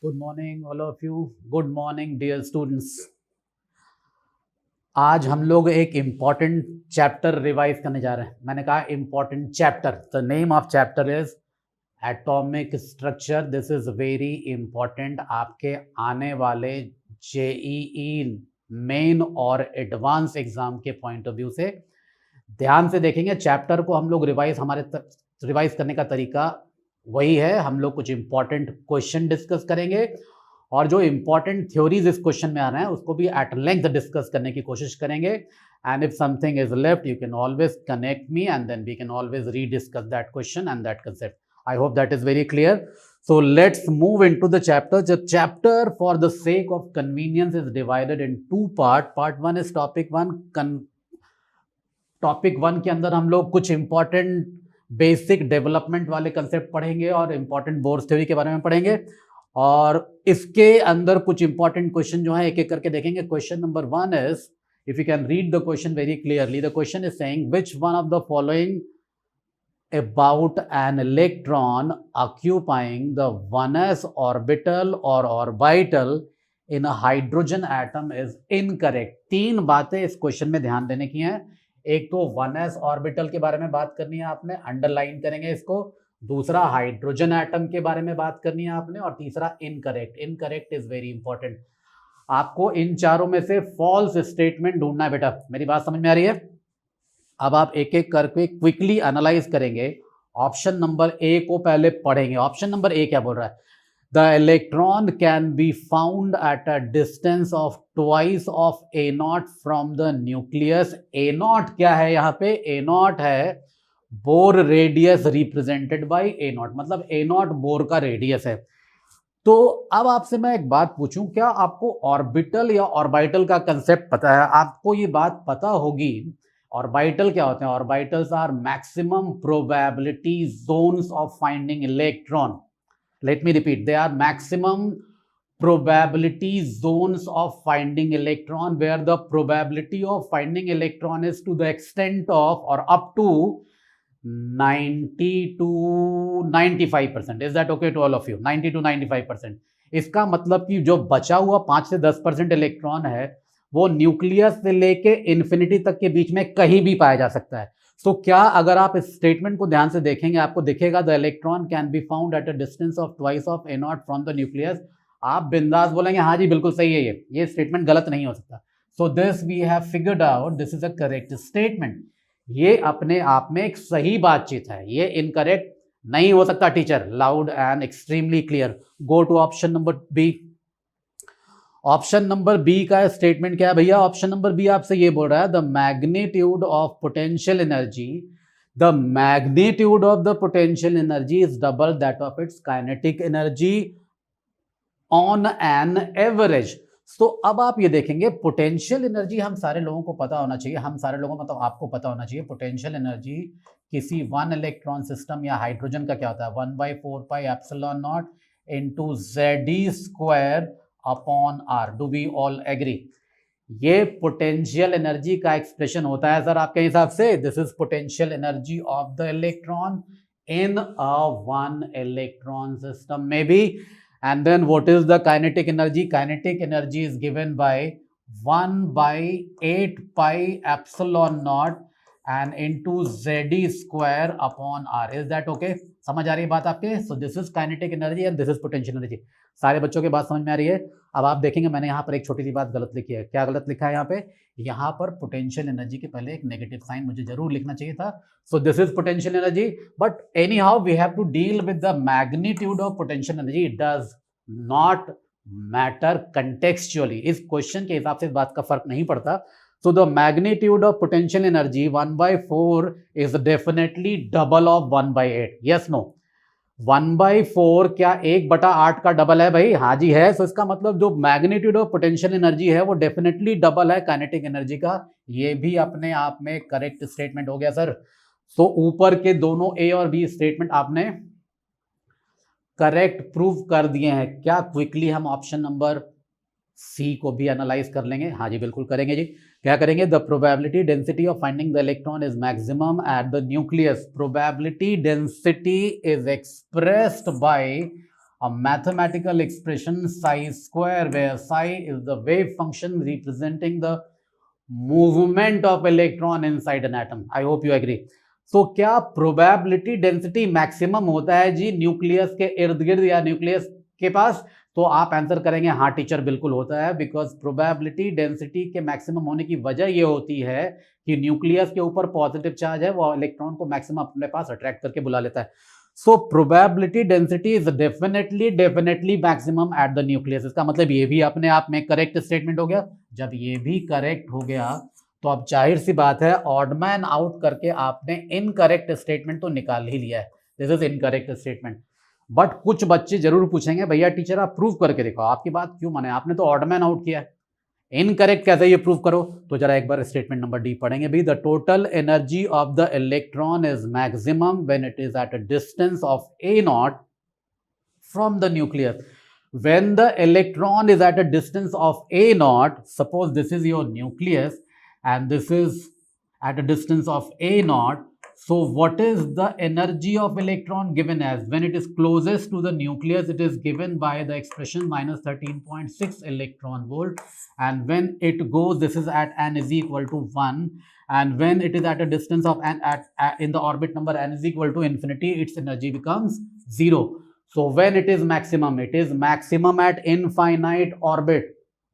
Good morning all of you. Good morning dear students. आज हम लोग एक इम्पॉर्टेंट चैप्टर रिवाइज करने जा रहे हैं। मैंने कहा important chapter, the name of chapter is atomic structure. This is very important आपके आने वाले जेईई मेन और एडवांस एग्जाम के पॉइंट ऑफ व्यू से। ध्यान से देखेंगे चैप्टर को। हम लोग रिवाइज करने का तरीका वही है। हम लोग कुछ इंपॉर्टेंट क्वेश्चन डिस्कस करेंगे और जो इंपॉर्टेंट थ्योरीज इस क्वेश्चन में आ रहे हैं उसको भी एट लेंथ डिस्कस करने की कोशिश करेंगे। And if something is left you can always connect me and then we can always rediscuss that question and that concept. I hope that is very clear. So let's move into the chapter. The chapter, for the sake of convenience, is divided in two parts. Part one is topic one. Topic one के अंदर हम लोग कुछ important basic development वाले concept पढ़ेंगे और important bourse theory के बारे में पढ़ेंगे और इसके अंदर कुछ इंपॉर्टेंट क्वेश्चन जो है एक एक करके देखेंगे। Question number one is, if you can read the question very clearly, the question is saying which one of the following about an electron occupying the 1s orbital or orbital in a hydrogen atom is incorrect। तीन बातें इस question में ध्यान देने की हैं। एक तो 1s ऑर्बिटल के बारे में बात करनी है आपने, अंडरलाइन करेंगे इसको। दूसरा हाइड्रोजन एटम के बारे में बात करनी है आपने और तीसरा incorrect. Incorrect is very important. आपको इन चारों में से फॉल्स स्टेटमेंट ढूंढना है बेटा। मेरी बात समझ में आ रही है? अब आप एक एक करके क्विकली एनालाइज करेंगे। ऑप्शन नंबर ए को पहले पढ़ेंगे। ऑप्शन नंबर ए क्या बोल रहा है? The electron can be found at a distance of twice of A not from the nucleus. A not क्या है यहाँ पे? ए नॉट है bore radius represented by A not, मतलब ए नॉट बोर का रेडियस है। तो अब आपसे मैं एक बात पूछूं, क्या आपको ऑर्बिटल या ऑर्बिटल का कंसेप्ट पता है? आपको ये बात पता होगी। ऑर्बिटल क्या होते हैं? Orbitals are maximum probability zones of finding electron. Let me repeat, they are maximum probability zones of finding electron where the probability of finding electron is to the extent of or up to 90 to 95%. Is that okay to all of you? 90 to 95%। इसका मतलब कि जो बचा हुआ 5 से 10% electron है वो nucleus से लेके इन्फिनिटी तक के बीच में कहीं भी पाया जा सकता है। तो क्या अगर आप इस स्टेटमेंट को ध्यान से देखेंगे आपको दिखेगा the electron can be found at a distance of twice of A not from the nucleus. आप बिंदास बोलेंगे हाँ जी बिल्कुल सही है, ये स्टेटमेंट गलत नहीं हो सकता। So this we have figured out, this is a correct statement. ये अपने आप में एक सही बातचीत है, ये इनकरेक्ट नहीं हो सकता teacher. Loud and extremely clear. Go to option number B. Option number B का स्टेटमेंट क्या है भैया? ऑप्शन नंबर बी आपसे ये बोल रहा है the magnitude of potential energy, the magnitude of the potential energy is double that of its kinetic energy on an average. तो अब आप ये देखेंगे पोटेंशियल एनर्जी हम सारे लोगों को पता होना चाहिए, हम सारे लोगों मतलब आपको पता होना चाहिए पोटेंशियल एनर्जी किसी वन इलेक्ट्रॉन सिस्टम या हाइड्रोजन का क्या होता है? 1/4 pi epsilon nought into Z² upon R। Do we all agree? ये पोटेंशियल एनर्जी का एक्सप्रेशन होता है सर आपके हिसाब से। This is potential energy of the electron in a one electron system में भी। And then what is the kinetic energy? Kinetic energy is given by 1/8 pi epsilon naught and into Z² upon R. Is that okay? समझ आ रही है बात आपके? So this is kinetic energy and this is potential energy। सारे बच्चों के बात समझ में आ रही है? अब आप देखेंगे मैंने यहाँ पर एक छोटी सी बात गलत लिखी है। क्या गलत लिखा है यहाँ पे? यहाँ पर पोटेंशियल एनर्जी के पहले एक नेगेटिव साइन मुझे जरूर लिखना चाहिए था। So this is potential energy, but anyhow we have to deal with the magnitude of potential energy. It does not matter contextually. इस क्वेश्चन के हिसाब से इस बात का फर्क नहीं पड़ता। So the magnitude of potential energy 1/4 is definitely double of 1/8। Yes no? 1/4 क्या 1/8 का डबल है भाई? हाँ जी है। सो इसका मतलब जो मैग्नीट्यूड ऑफ पोटेंशियल एनर्जी है वो डेफिनेटली डबल है काइनेटिक एनर्जी का। ये भी अपने आप में करेक्ट स्टेटमेंट हो गया सर। सो ऊपर के दोनों ए और बी स्टेटमेंट आपने करेक्ट प्रूव कर दिए हैं। क्या क्विकली हम ऑप्शन नंबर सी को भी एनालाइज कर लेंगे? हाँ जी बिल्कुल करेंगे जी। क्या करेंगे? The probability density of finding the electron is maximum at the nucleus. Probability density is expressed by a mathematical expression psi square, where psi is the wave function representing the movement of electron inside an atom. I hope you agree. So क्या probability density maximum होता है जी nucleus के इर्द गिर्द या nucleus के पास? तो आप आंसर करेंगे हाँ टीचर बिल्कुल होता है, बिकॉज प्रोबेबिलिटी डेंसिटी के मैक्सिमम होने की वजह ये होती है कि न्यूक्लियस के ऊपर पॉजिटिव चार्ज है, वो इलेक्ट्रॉन को मैक्सिमम अपने पास अट्रैक्ट करके बुला लेता है. So probability density is definitely maximum at the nucleus. इसका मतलब ये भी अपने आप में करेक्ट स्टेटमेंट हो गया. जब ये भी करेक्ट हो गया तो अब जाहिर सी बात है ऑड मैन आउट करके आपने इनकरेक्ट स्टेटमेंट तो निकाल ही लिया है. This is incorrect statement. But कुछ बच्चे जरूर पूछेंगे भैया टीचर आप प्रूव करके देखो, आपकी बात क्यों माने, आपने तो ऑड मैन आउट किया है, इनकरेक्ट कैसे ये प्रूव करो? तो जरा एक बार स्टेटमेंट नंबर डी पढ़ेंगे भी. The total energy of the electron is maximum when it is at a distance of A not from the nucleus. When the electron is at a distance of a naught, suppose this is your nucleus and this is at a distance of a naught, so what is the energy of electron given as? When it is closest to the nucleus, it is given by the expression minus 13.6 electron volt, and when it goes, this is at n is equal to 1, and when it is at a distance of n in the orbit number n is equal to infinity, its energy becomes 0. So when it is maximum at infinite orbit.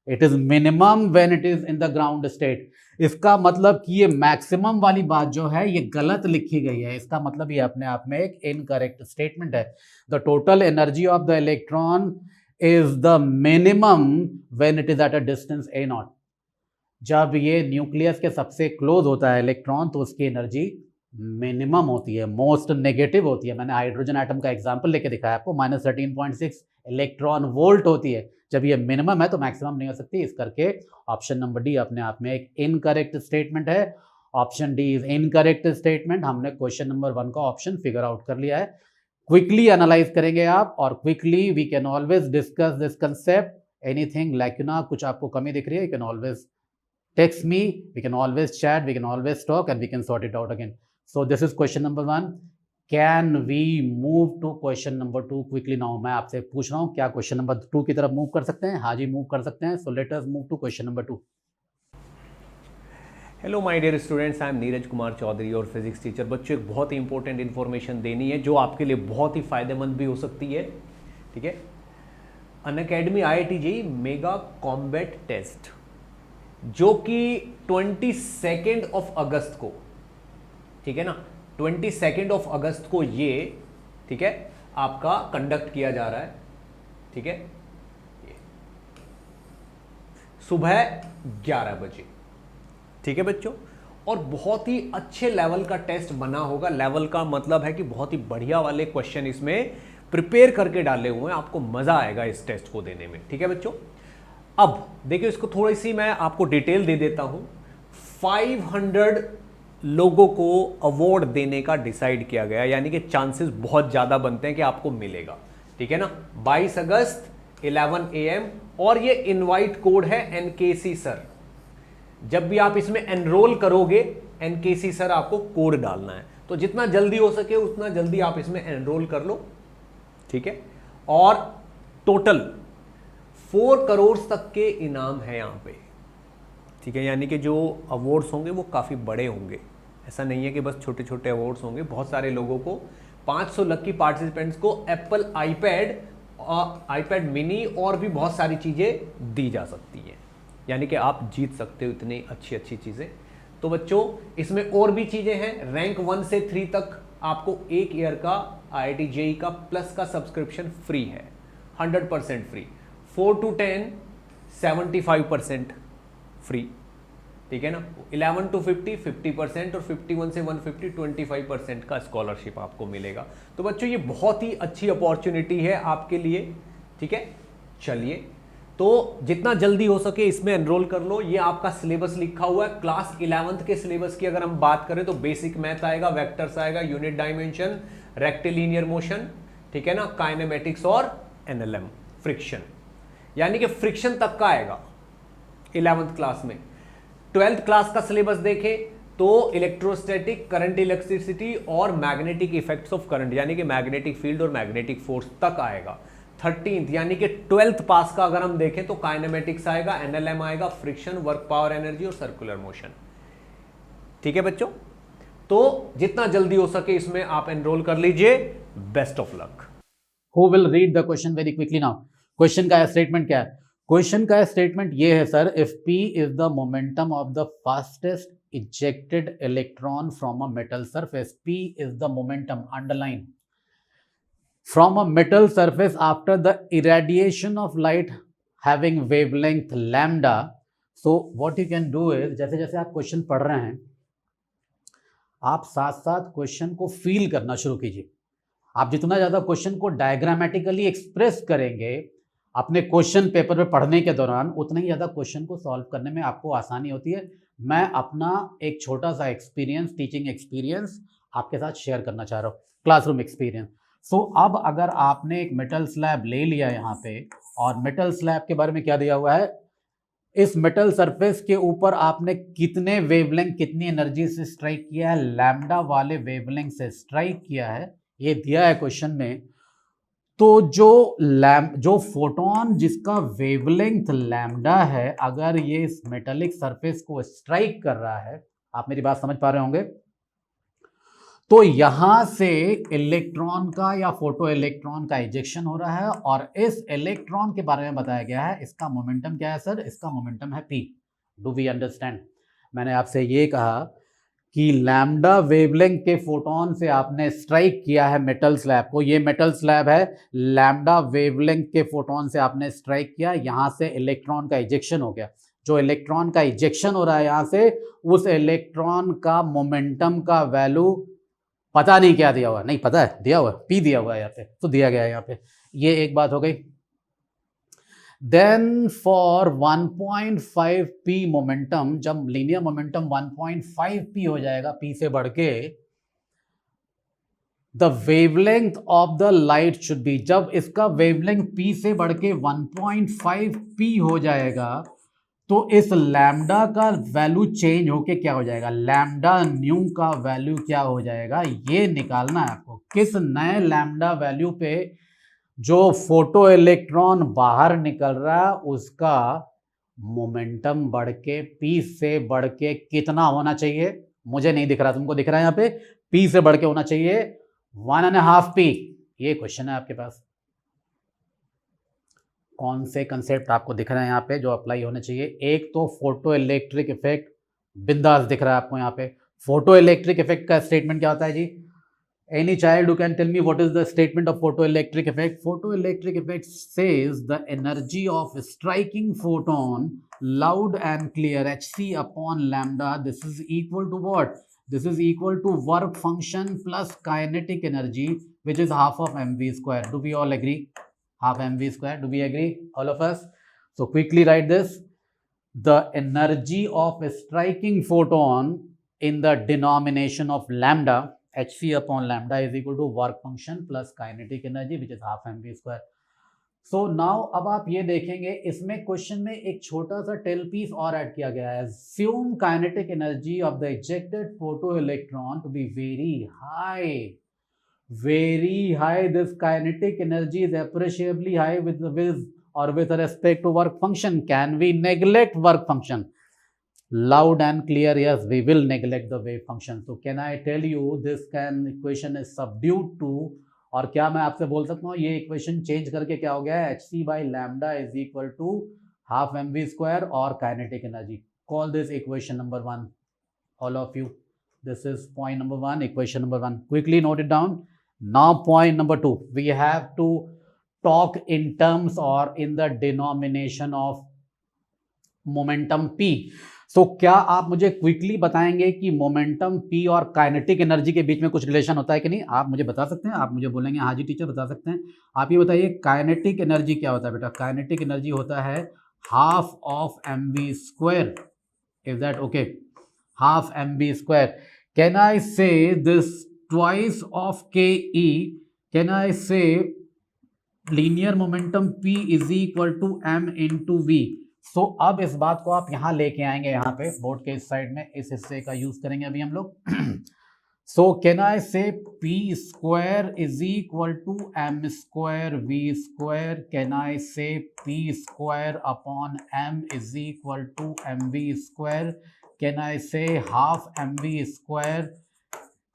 It is minimum when it is in the ground state. इसका मतलब कि ये maximum वाली बात जो है ये गलत लिखी गई है. इसका मतलब ये अपने आप में एक इनकरेक्ट स्टेटमेंट है. The total energy of the electron is the minimum when it is at a distance A not. जब ये न्यूक्लियस के सबसे क्लोज होता है इलेक्ट्रॉन तो उसकी एनर्जी मिनिमम होती है, मोस्ट नेगेटिव होती है. मैंने हाइड्रोजन एटम का एग्जांपल लेके दिखाया आपको, माइनस 13.6 इलेक्ट्रॉन वोल्ट होती है. जब ये मिनिमम है तो मैक्सिमम नहीं हो सकती. इस करके ऑप्शन नंबर डी अपने आप में एक इनकरेक्ट स्टेटमेंट है. Option D is incorrect statement. हमने क्वेश्चन नंबर 1 का ऑप्शन फिगर आउट कर लिया है. क्विकली एनालाइज करेंगे आप, और quickly we can always discuss this concept. Anything lacuna, कुछ आपको कमी दिख रही है, you can always text me, we can always chat, we can always talk, and we can sort it out again. So this is question number 1. Can we move to question number 2 quickly now? मैं आपसे पूछ रहा हूँ क्या question number 2 की तरफ move कर सकते हैं? हाँ जी मूव कर सकते हैं. So let us move to question number 2. Hello my dear students, I am Neeraj Kumar Chaudhary और फिजिक्स टीचर. बच्चों एक बहुत ही इंपॉर्टेंट इन्फॉर्मेशन देनी है जो आपके लिए बहुत ही फायदेमंद भी हो सकती है. ठीक है, Unacademy IIT JEE mega combat test जो कि 22 अगस्त को, ठीक है ना, 22 अगस्त को ये, ठीक है, आपका कंडक्ट किया जा रहा है. ठीक है, सुबह 11 बजे. ठीक है बच्चों, और बहुत ही अच्छे लेवल का टेस्ट बना होगा. लेवल का मतलब है कि बहुत ही बढ़िया वाले क्वेश्चन इसमें प्रिपेयर करके डाले हुए हैं. आपको मजा आएगा इस टेस्ट को देने में. ठीक है बच्चों, अब देखिए इसको थोड़ी सी मैं आपको डिटेल दे देता हूं. 500 लोगों को अवार्ड देने का डिसाइड किया गया, यानी कि चांसेस बहुत ज्यादा बनते हैं कि आपको मिलेगा. ठीक है ना, 22 अगस्त 11 AM, और ये इनवाइट कोड है NKC सर. जब भी आप इसमें एनरोल करोगे NKC सर आपको कोड डालना है. तो जितना जल्दी हो सके उतना जल्दी आप इसमें एनरोल कर लो. ठीक है, और टोटल 4 करोड़ तक के इनाम है यहां पे. ठीक है, यानी कि जो अवार्ड्स होंगे वो काफ़ी बड़े होंगे. ऐसा नहीं है कि बस छोटे छोटे अवार्ड्स होंगे. बहुत सारे लोगों को, 500 लकी पार्टिसिपेंट्स को एप्पल आईपैड मिनी और भी बहुत सारी चीज़ें दी जा सकती हैं. यानी कि आप जीत सकते हो इतनी अच्छी अच्छी चीज़ें. तो बच्चों इसमें और भी चीज़ें हैं. रैंक 1 से 3 तक आपको 1 ईयर का IIT JEE का प्लस का सब्सक्रिप्शन फ्री है, 100% फ्री. 4 to 10 75% free. ठीक है ना, 11 to 50 50%, और 51 से 150 25% का स्कॉलरशिप आपको मिलेगा. तो बच्चों ये बहुत ही अच्छी अपॉर्चुनिटी है आपके लिए. ठीक है, चलिए तो जितना जल्दी हो सके इसमें एनरोल कर लो. ये आपका सिलेबस लिखा हुआ है. क्लास 11th के सिलेबस की अगर हम बात करें तो बेसिक मैथ आएगा, वेक्टर्स आएगा, यूनिट डायमेंशन, रेक्टिलिनियर मोशन, ठीक है ना, काइनेमेटिक्स और NLM, फ्रिक्शन, यानी कि फ्रिक्शन तक का आएगा 11th क्लास में. 12th क्लास का सिलेबस देखें तो इलेक्ट्रोस्टैटिक, करंट, इलेक्ट्रिसिटी और मैग्नेटिक इफेक्ट्स ऑफ करंट, यानी कि मैग्नेटिक फील्ड और मैग्नेटिक फोर्स तक आएगा. 13th यानी कि 12th पास का अगर हम देखें तो काइनेमेटिक्स आएगा, एनएलएम आएगा, फ्रिक्शन, वर्क पावर एनर्जी और सर्कुलर मोशन। ठीक है बच्चों, तो जितना जल्दी हो सके इसमें आप एनरोल कर लीजिए। Best of luck. Who will read the question very quickly now. Question का स्टेटमेंट क्या है? क्वेश्चन का स्टेटमेंट ये है sir, if P is the momentum of the fastest ejected electron from a metal surface, P is the momentum, underline, from a metal surface after the irradiation of light having wavelength lambda. So what you can do is, जैसे जैसे आप question पढ़ रहे हैं आप साथ साथ question को फील करना शुरू कीजिए। आप जितना ज़्यादा क्वेश्चन को डायग्रामेटिकली एक्सप्रेस करेंगे अपने क्वेश्चन पेपर में पढ़ने के दौरान, उतना ही ज़्यादा क्वेश्चन को सॉल्व करने में आपको आसानी होती है। मैं अपना एक छोटा सा एक्सपीरियंस, टीचिंग एक्सपीरियंस आपके साथ शेयर करना चाह रहा हूँ, क्लासरूम एक्सपीरियंस। सो अब अगर आपने एक मेटल स्लैब ले लिया यहाँ पे, और मेटल स्लैब के बारे में क्या दिया हुआ है, इस मेटल सरफेस के ऊपर आपने कितने वेवलेंथ, कितनी एनर्जी से स्ट्राइक किया है, लैम्डा वाले वेवलेंथ से स्ट्राइक किया है, ये दिया है क्वेश्चन में। तो जो फोटोन जिसका वेवलेंथ लैम्डा है, अगर ये इस मेटालिक सरफेस को स्ट्राइक कर रहा है, आप मेरी बात समझ पा रहे होंगे, तो यहां से इलेक्ट्रॉन का या फोटो इलेक्ट्रॉन का इजेक्शन हो रहा है, और इस इलेक्ट्रॉन के बारे में बताया गया है, इसका मोमेंटम क्या है सर? इसका मोमेंटम है P। Do we understand? मैंने आपसे ये कहा कि लैम्डा वेवलेंथ के फोटोन से आपने स्ट्राइक किया है मेटल स्लैब को, ये मेटल स्लैब है, लैम्डा वेवलेंथ के फोटोन से आपने स्ट्राइक किया, यहां से इलेक्ट्रॉन का इजेक्शन हो गया। जो इलेक्ट्रॉन का इजेक्शन हो रहा है यहां से, उस इलेक्ट्रॉन का मोमेंटम का वैल्यू पता नहीं क्या दिया हुआ, नहीं पता है, दिया हुआ P दिया हुआ है यहाँ पे, तो दिया गया है यहाँ पे। ये एक बात हो गई। देन फॉर 1.5 P मोमेंटम, जब लीनियर मोमेंटम 1.5 P हो जाएगा P से बढ़ के, the wavelength of the light should be, जब इसका वेवलेंथ P से बढ़ के 1.5 P हो जाएगा, तो इस लैम्डा का वैल्यू चेंज होके क्या हो जाएगा, लैम्डा न्यू का वैल्यू क्या हो जाएगा, ये निकालना है आपको। किस नए लैम्डा वैल्यू पे जो फोटो इलेक्ट्रॉन बाहर निकल रहा है उसका मोमेंटम बढ़ के P से बढ़ के कितना होना चाहिए? मुझे नहीं दिख रहा, तुमको दिख रहा है यहाँ पे, P से बढ़ के होना चाहिए 1.5 P। ये क्वेश्चन है आपके पास। कौन से कंसेप्ट आपको दिख रहे हैं यहाँ पे जो अप्लाई होने चाहिए? एक तो फोटो इलेक्ट्रिक इफेक्ट बिंदास दिख रहा है आपको यहाँ पे। फोटो इलेक्ट्रिक इफेक्ट का स्टेटमेंट क्या होता है जी? Any child who can tell me what is the statement of photoelectric effect? Photoelectric effect says the energy of striking photon loud and clear Hc upon lambda. This is equal to what? This is equal to work function plus kinetic energy, which is half of mv square. Do we all agree? Half mv square. Do we agree, all of us? So quickly write this. The energy of striking photon in the denomination of lambda, Hc upon lambda is equal to work function plus kinetic energy, which is half mv square. So now अब आप ये देखेंगे, इसमें question में एक छोटा सा tell piece और ऐड किया गया है। Assume kinetic energy of the ejected photoelectron to be very high. Very high. This kinetic energy is appreciably high with respect to work function. Can we neglect work function? Loud and clear, yes, we will neglect the wave function. So can I tell you this equation is subdued to, और क्या मैं आपसे बोल सकता हूँ ये equation change करके क्या हो गया है, Hc by lambda is equal to half mv square और kinetic energy. Call this equation number 1, all of you. This is point number 1, equation number 1. Quickly note it down. Now point number 2, we have to talk in terms or in the denomination of momentum P. तो क्या आप मुझे quickly बताएंगे कि momentum P और kinetic energy के बीच में कुछ रिलेशन होता है कि नहीं? आप मुझे बता सकते हैं, आप मुझे बोलेंगे हाँ जी टीचर बता सकते हैं। आप ये बताइए काइनेटिक एनर्जी क्या होता है बेटा? काइनेटिक एनर्जी होता है half of mv square. Is that okay? Half mv square. Can I say this twice of ke? Can I say linear momentum P is equal to m into v? So अब इस बात को आप यहाँ लेके आएंगे, यहाँ पे बोर्ड के इस साइड में इस हिस्से का यूज करेंगे अभी हम लोग। So can I say p square is equal to m square v square? Can I say p square upon m is equal to mv square? Can I say half mv square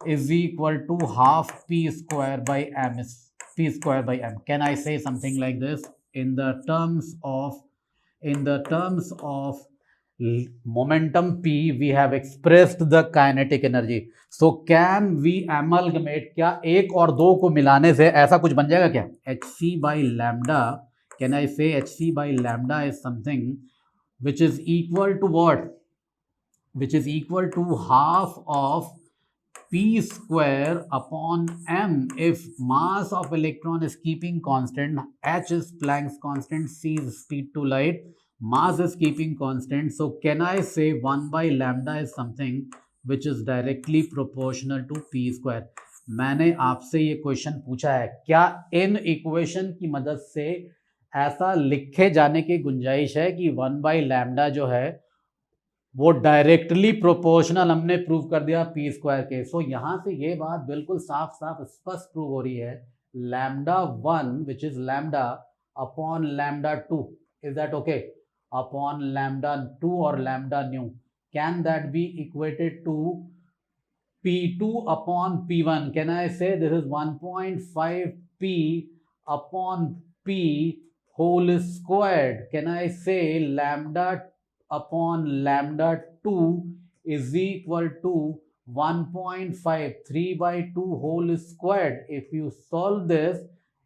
is equal to half p square by m is p square by m? Can I say something like this? In the terms of momentum p, we have expressed the kinetic energy. So can we amalgamate? क्या एक और दो को मिलाने से ऐसा कुछ बन जाएगा क्या? hc by lambda, can I say hc by lambda is something which is equal to what? Which is equal to half of p square upon m if mass of electron is keeping constant, h is Planck's constant, c is speed to light, mass is keeping constant. So can I say 1 by lambda is something which is directly proportional to p square? मैंने आपसे ये question पूछा है, क्या in equation की मदद से ऐसा लिखे जाने की गुंजाइश है कि 1 बाई लैम्डा जो है वो डायरेक्टली प्रोपोर्शनल हमने प्रूव कर दिया पी स्क्वायर के? सो यहाँ से ये बात बिल्कुल साफ साफ स्पष्ट प्रूव हो रही है, lambda 1 which is lambda upon lambda 2, is that okay? Upon lambda 2 और lambda new, can that be equated to P2 upon P1? Can I say this is 1.5 P upon P whole squared? Can I say lambda upon lambda 2 is equal to 1.5, 3 by 2 whole squared? If you solve this,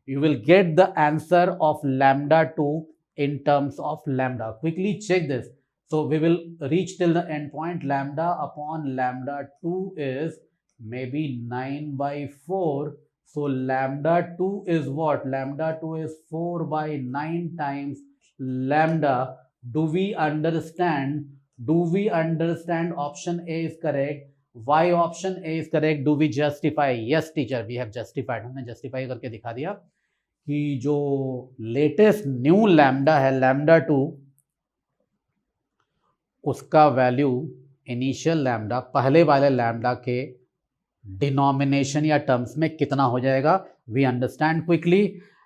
you will get the answer of lambda 2 in terms of lambda. Quickly check this. So we will reach till the end point. Lambda upon lambda 2 is maybe 9 by 4. So lambda 2 is what? Lambda 2 is 4 by 9 times lambda. Do we understand? Do we understand? Option A is correct. Why option A is correct? Do we justify? Yes teacher, we have justified. हमने justify करके दिखा दिया कि जो latest new lambda है lambda 2, उसका value initial lambda पहले वाले लैम्डा के डिनोमिनेशन या टर्म्स में कितना हो जाएगा? We understand quickly,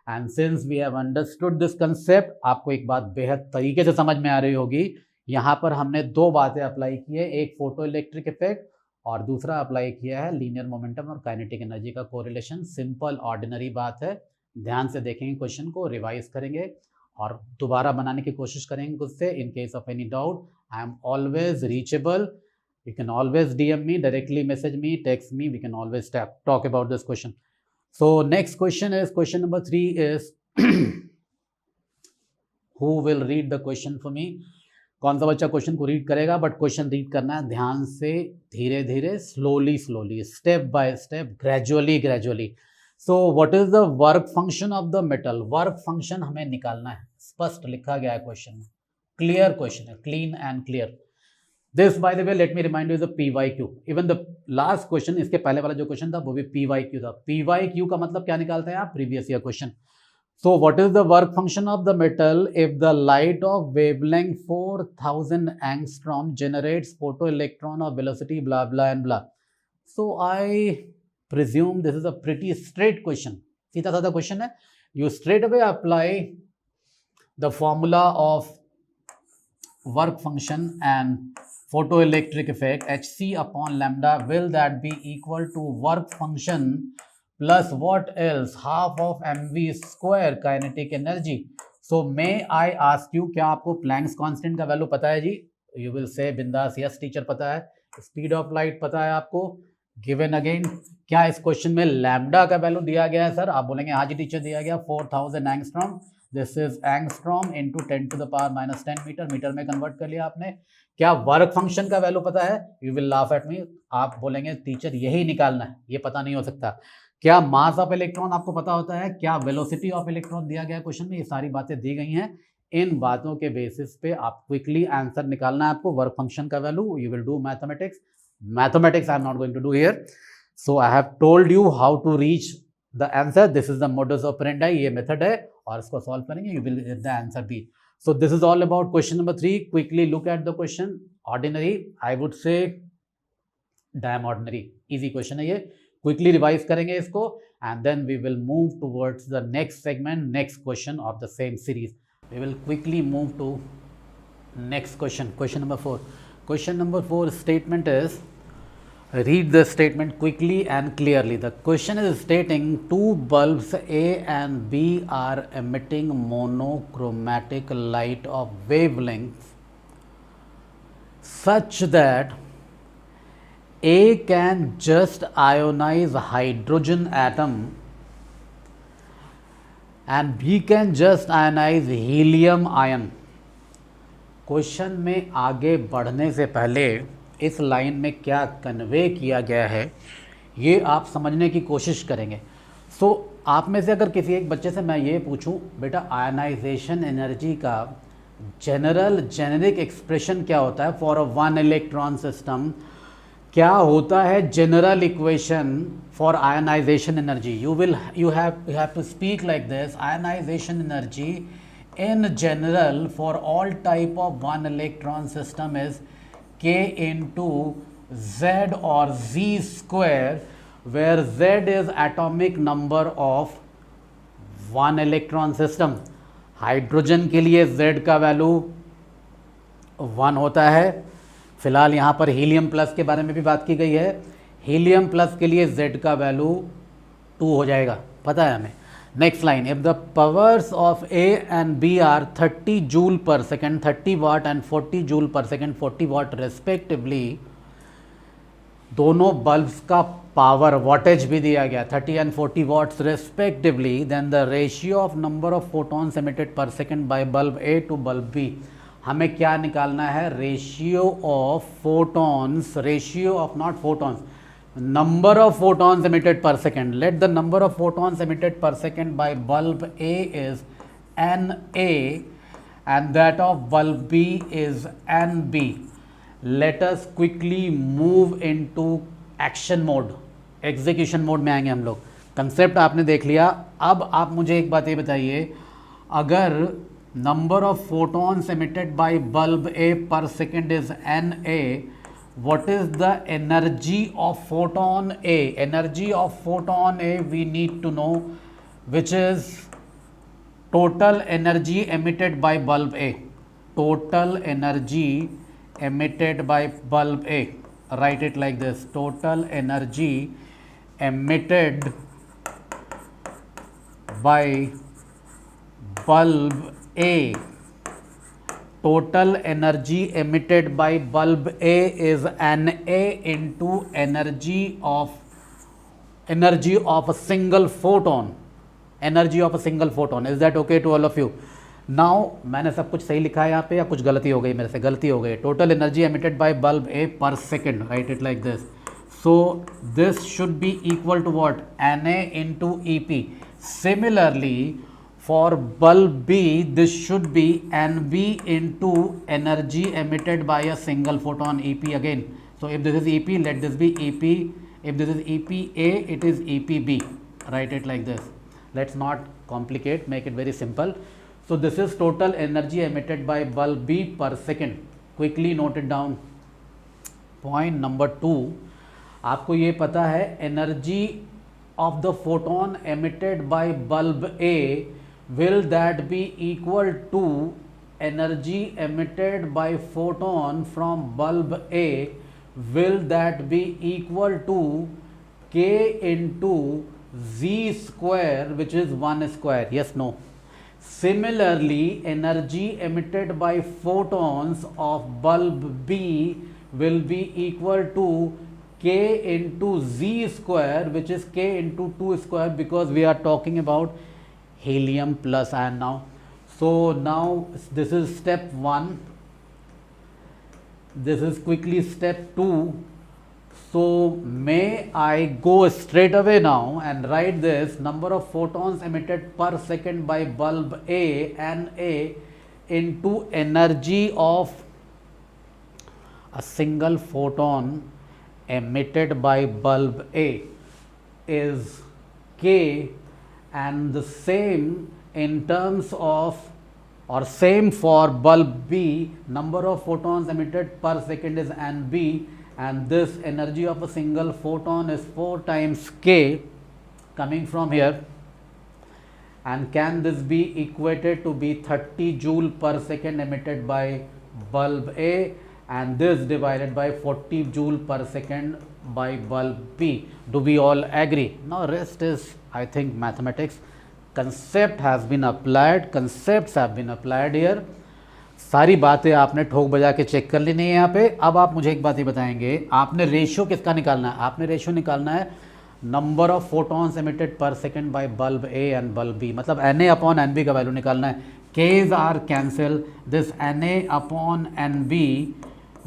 and since we have understood this concept, आपको एक बात बेहद तरीके से समझ में आ रही होगी। यहाँ पर हमने दो बातें अप्लाई की है, एक फोटो इलेक्ट्रिक इफेक्ट और दूसरा अप्लाई किया है लीनियर मोमेंटम और काइनेटिक एनर्जी का कोरिलेशन। सिंपल ऑर्डिनरी बात है, ध्यान से देखेंगे क्वेश्चन को, रिवाइज करेंगे और दोबारा बनाने की कोशिश करेंगे खुद से। In case of any doubt, I am always reachable, you can always DM me, directly message me, text me, we can always talk about this question. So next question is, question number 3 is who will read the question for me? कौन सा बच्चा question को read करेगा? But question read करना है ध्यान से, धीरे धीरे, slowly slowly, step by step, gradually gradually. So what is the work function of the metal? Work function हमें निकालना है, स्पष्ट लिखा गया है क्वेश्चन में, क्लियर क्वेश्चन है, clean and clear. This, by the way, let me remind you, is a PYQ. Even the last question, इसके पहले वाला जो क्वेश्चन था वो भी PYQ था। PYQ का मतलब क्या निकालते हैं आप? Previous year question. So what is the work function of the metal if the light of wavelength 4000 angstrom generates photoelectron of velocity blah blah and blah? So I presume this is a pretty straight question. सीधा साधा question है। You straight away apply the formula of work function and photoelectric effect, hc upon lambda, will that be equal to work function plus what else? Half of mv square kinetic energy. So may I ask you, क्या आपको Planck's constant का value पता है जी? You will say बिंदास yes teacher पता है। Speed of light पता है आपको? Given again. क्या इस क्वेश्चन में लैम्डा का वैल्यू दिया गया है सर? आप बोलेंगे हाँ जी टीचर दिया गया, 4000 angstrom. This is angstrom into 10 to the power -10 metre, metre में कन्वर्ट कर लिया आपने। क्या वर्क फंक्शन का वैल्यू पता है? You will laugh at me, आप बोलेंगे टीचर यही निकालना है, ये पता नहीं हो सकता। क्या मास ऑफ इलेक्ट्रॉन आपको पता होता है? क्या वेलोसिटी ऑफ इलेक्ट्रॉन दिया गया क्वेश्चन में? ये सारी बातें दी गई हैं, इन बातों के बेसिस पे आप क्विकली आंसर निकालना है आपको, वर्क फंक्शन का value. You will do mathematics, mathematics I am not going to do here. So I have told you how to reach the answer, this is the modus operandi, ये method है और इसको solve करेंगे, you will get the answer be. So this is all about question number 3. Quickly look at the question. Ordinary, I would say damn ordinary. Easy question है ये, quickly revise करेंगे इसको and then we will move towards the next segment, next question of the same series. We will quickly move to next question number 4. Question number 4 statement is, read the statement quickly and clearly. The question is stating two bulbs A and B are emitting monochromatic light of wavelengths such that A can just ionize hydrogen atom and B can just ionize helium ion. Question में आगे बढ़ने से पहले इस line में क्या convey किया गया है ये आप समझने की कोशिश करेंगे। सो आप में से अगर किसी एक बच्चे से मैं ये पूछूं, बेटा आयनाइजेशन एनर्जी का जेनेरिक एक्सप्रेशन क्या होता है for a one electron system, क्या होता है general equation for ionization energy, you have to speak like this, ionization energy in general for all type of one electron system is K into Z or Z square, where Z is atomic number of one electron system. Hydrogen के लिए Z का value 1 होता है। फिलहाल यहाँ पर helium plus के बारे में भी बात की गई है, हीलियम प्लस के लिए Z का वैल्यू 2 हो जाएगा, पता है हमें। Next line, if the powers of A and B are 30 joule per second, 30 watt and 40 joule per second, 40 watt respectively, दोनों बल्ब्स का पावर वॉटेज भी दिया गया 30 and 40 watts respectively, then the ratio of number of photons emitted per second by bulb A to bulb B, हमें क्या निकालना है, ratio of photons, ratio of not photons, number of photons emitted per second. Let the number of photons emitted per second by bulb A is Na and that of bulb B is Nb. Let us quickly move into action mode, execution mode में आएंगे हम लोग। Concept आपने देख लिया, अब आप मुझे एक बात ये बताइए, अगर number of photons emitted by bulb A per second is Na, what is the energy of photon A? Energy of photon A we need to know, which is total energy emitted by bulb A. Total energy emitted by bulb A. Write it like this, total energy emitted by bulb A. Total energy emitted by bulb A is Na into energy of a single photon. Energy of a single photon. Is that okay to all of you? Now मैंने सब कुछ सही लिखा है यहाँ पे या कुछ गलती हो गई मेरे से? गलती हो गई। Total energy emitted by bulb A per second. Write it like this. So this should be equal to what? Na into Ep. Similarly, for bulb B, this should be Nb into energy emitted by a single photon Ep again. So if this is Ep, let this be Ep. If this is Epa, it is Epb. Write it like this. Let's not complicate, make it very simple. So this is total energy emitted by bulb B per second. Quickly note it down. Point number 2, आपको ये पता है energy of the photon emitted by bulb A, will that be equal to energy emitted by photon from bulb A, will that be equal to K into Z square, which is 1 square? Yes, no. Similarly, energy emitted by photons of bulb B will be equal to K into Z square, which is K into 2 square, because we are talking about helium plus ion now. So now this is step 1, this is quickly step 2. So may I go straight away now and write this number of photons emitted per second by bulb A, Na, into energy of a single photon emitted by bulb A is K, and the same in terms of, or same for bulb B, number of photons emitted per second is Nb, and this energy of a single photon is 4 times k coming from here, and can this be equated to be 30 joule per second emitted by bulb A, and this divided by 40 joule per second by bulb B. Do we all agree? Now rest is, I think, mathematics. Concept has been applied, concepts have been applied here. सारी बातें आपने ठोक बजा के check कर लेनी है यहाँ पे. अब आप मुझे एक बात ही बताएंगे, आपने रेशियो किसका निकालना है? आपने रेशियो निकालना है number of photons emitted per second by bulb A and bulb B, मतलब Na अपॉन NB का वैल्यू निकालना है. K's are cancel, this Na upon NB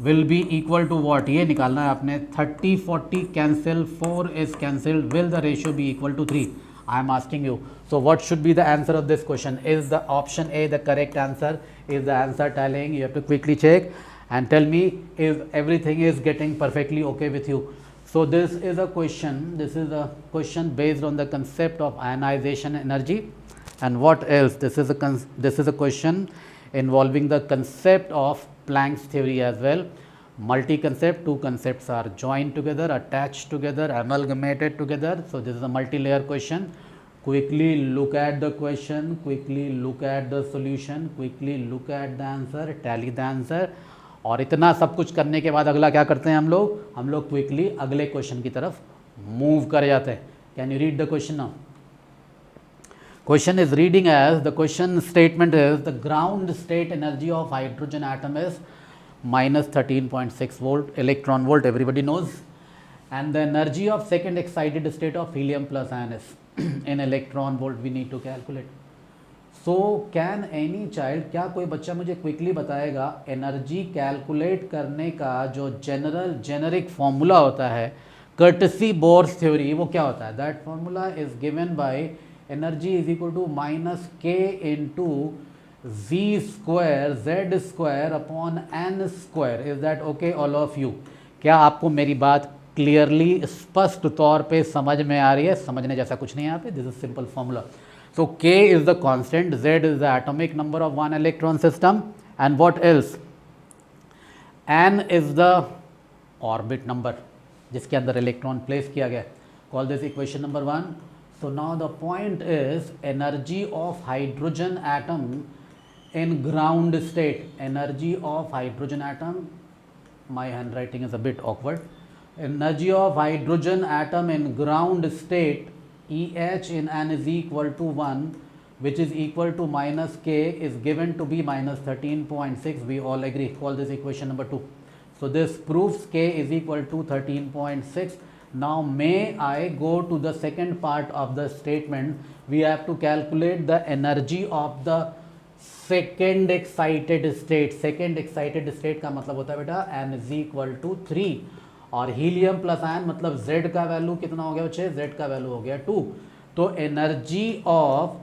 will be equal to what? ये निकालना है आपने. 30 40 cancel, 4 is cancelled, will the ratio be equal to 3? I am asking you. So what should be the answer of this question? Is the option A the correct answer? Is the answer tallying? You have to quickly check and tell me if everything is getting perfectly okay with you. So this is a question. This is a question based on the concept of ionization energy. And what else? This is a question involving the concept of Planck's theory as well. Multi-concept, two concepts are joined together, attached together, amalgamated together. So this is a multi-layer question. Quickly look at the question, quickly look at the solution, quickly look at the answer, tally the answer. और इतना सब कुछ करने के बाद अगला क्या करते हैं हम लोग क्विकली अगले क्वेश्चन की तरफ मूव कर जाते हैं. Can you read the question now? Question is reading as, the question statement is, the ground state energy of hydrogen atom is minus 13.6 volt electron volt, everybody knows, and the energy of second excited state of helium plus ion is in electron volt we need to calculate. So can any child, क्या कोई बच्चा मुझे quickly बताएगा energy calculate करने का जो generic formula होता है कर्टसी बोर्स थ्योरी, वो क्या होता है? That formula is given by energy is equal to minus K into v square z square upon n square. Is that okay all of you? क्या आपको मेरी बात क्लियरली स्पष्ट तौर पे समझ में आ रही है? समझने जैसा कुछ नहीं है यहाँ पे. This is simple formula. So k is the constant, z is the atomic number of one electron system, and what else? n is the orbit number जिसके अंदर इलेक्ट्रॉन प्लेस किया गया. Call this equation number 1. So now the point is energy of hydrogen atom in ground state, energy of hydrogen atom, my handwriting is a bit awkward, energy of hydrogen atom in ground state EH in n is equal to 1, which is equal to minus k, is given to be minus 13.6. we all agree. Call this equation number 2. So this proves k is equal to 13.6. Now may I go to the second part of the statement? We have to calculate the energy of the second excited state. Second excited state का मतलब होता है बेटा n is equal to 3, और helium plus ion मतलब z का value कितना हो गया बच्चे? z का वैल्यू हो गया 2. तो energy of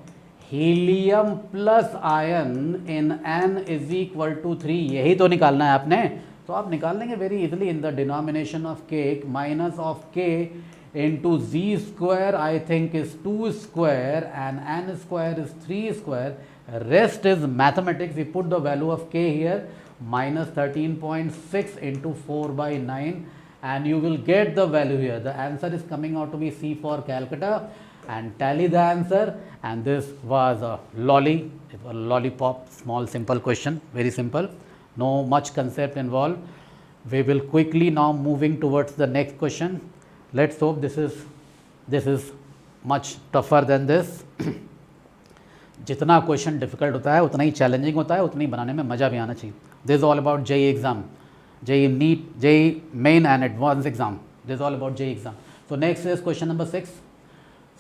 helium plus ion in n is equal to 3, यही तो निकालना है आपने. तो आप निकाल लेंगे very easily in the denomination of k, minus of k into z square I think is 2 square and n square is 3 square. Rest is mathematics. We put the value of k here, minus 13.6 into 4 by 9, and you will get the value here. The answer is coming out to be C for Calcutta, and tally the answer. And this was a lollipop, small simple question, very simple, no much concept involved. We will quickly now moving towards the next question. Let's hope this is much tougher than this. जितना question difficult होता है उतना ही challenging होता है, उतना ही बनाने में मज़ा भी आना चाहिए. This is all about JEE exam, JEE NEET, JEE main and advance exam. This is all about JEE exam. So next is question number 6.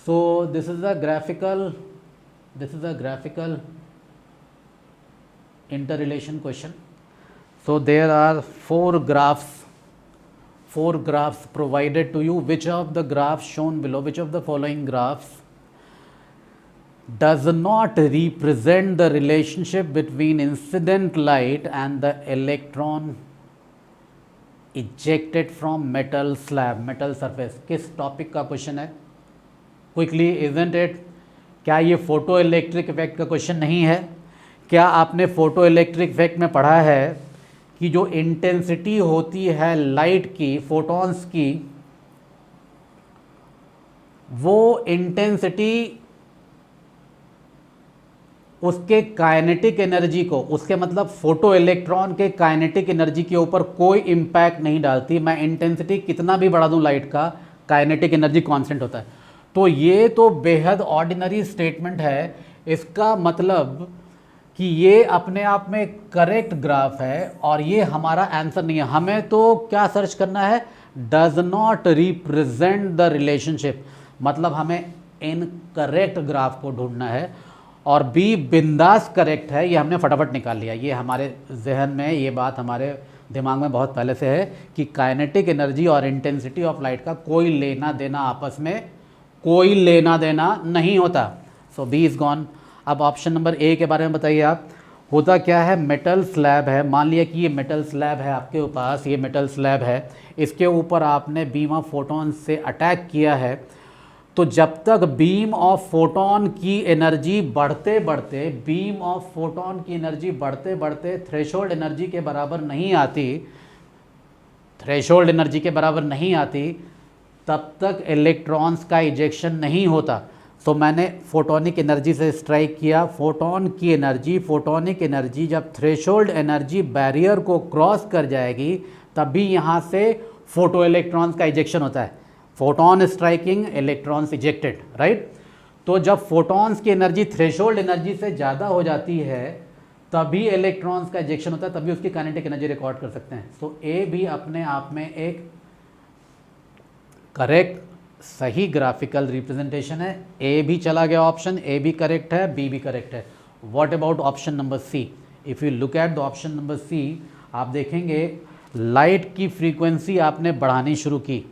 So this is a graphical interrelation question. So there are four graphs provided to you. Which of the graphs shown below, which of the following graphs does not represent the relationship between incident light and the electron ejected from metal slab, metal surface? किस topic का question है? Quickly, isn't it? क्या ये photo electric effect का question नहीं है? क्या आपने फोटो इलेक्ट्रिक इफेक्ट में पढ़ा है कि जो इंटेंसिटी होती है लाइट की, फोटॉन्स की, वो इंटेंसिटी उसके काइनेटिक एनर्जी को, उसके मतलब फोटो इलेक्ट्रॉन के काइनेटिक एनर्जी के ऊपर कोई इम्पैक्ट नहीं डालती। मैं इंटेंसिटी कितना भी बढ़ा दूं लाइट का, काइनेटिक एनर्जी कांस्टेंट होता है। तो ये तो बेहद ऑर्डिनरी स्टेटमेंट है। इसका मतलब कि ये अपने आप में करेक्ट ग्राफ है और ये हमारा आंसर नहीं है। हमें तो क्या सर्च करना है, does not represent the relationship, मतलब हमें इनकरेक्ट ग्राफ को ढूंढना है। और बी बिंदास करेक्ट है, ये हमने फटाफट निकाल लिया। ये हमारे जहन में, ये बात हमारे दिमाग में बहुत पहले से है कि काइनेटिक एनर्जी और इंटेंसिटी ऑफ लाइट का कोई लेना देना, आपस में कोई लेना देना नहीं होता। सो बी इज़ गॉन। अब ऑप्शन नंबर ए के बारे में बताइए आप। होता क्या है, मेटल स्लैब है, मान लिया कि ये मेटल स्लैब है आपके पास, ये मेटल स्लैब है, इसके ऊपर आपने बीम ऑफ फोटॉन से अटैक किया है। तो जब तक बीम ऑफ फोटॉन की एनर्जी बढ़ते बढ़ते, बीम ऑफ फोटॉन की एनर्जी बढ़ते बढ़ते थ्रेशोल्ड एनर्जी के बराबर नहीं आती, थ्रेशोल्ड एनर्जी के बराबर नहीं आती, तब तक इलेक्ट्रॉन्स का इजेक्शन नहीं होता। तो मैंने फोटोनिक एनर्जी से स्ट्राइक किया। फोटोनिक एनर्जी जब थ्रेशोल्ड एनर्जी बैरियर को क्रॉस कर जाएगी, तभी यहाँ से फोटो इलेक्ट्रॉन्स का इजेक्शन होता है। Photon striking, electrons ejected, right. तो जब फोटॉन्स की एनर्जी थ्रेशोल्ड एनर्जी से ज़्यादा हो जाती है, तभी इलेक्ट्रॉन्स का इजेक्शन होता है, तभी उसकी काइनेटिक एनर्जी रिकॉर्ड कर सकते हैं। तो ए भी अपने आप में एक करेक्ट, सही ग्राफिकल रिप्रेजेंटेशन है। ए भी चला गया ऑप्शन, ए भी करेक्ट है, बी भी करेक्ट है। What about option number C? If you look at the option number C, आप देखेंगे लाइट की फ्रीक्वेंसी आपने बढ़ानी शुरू की।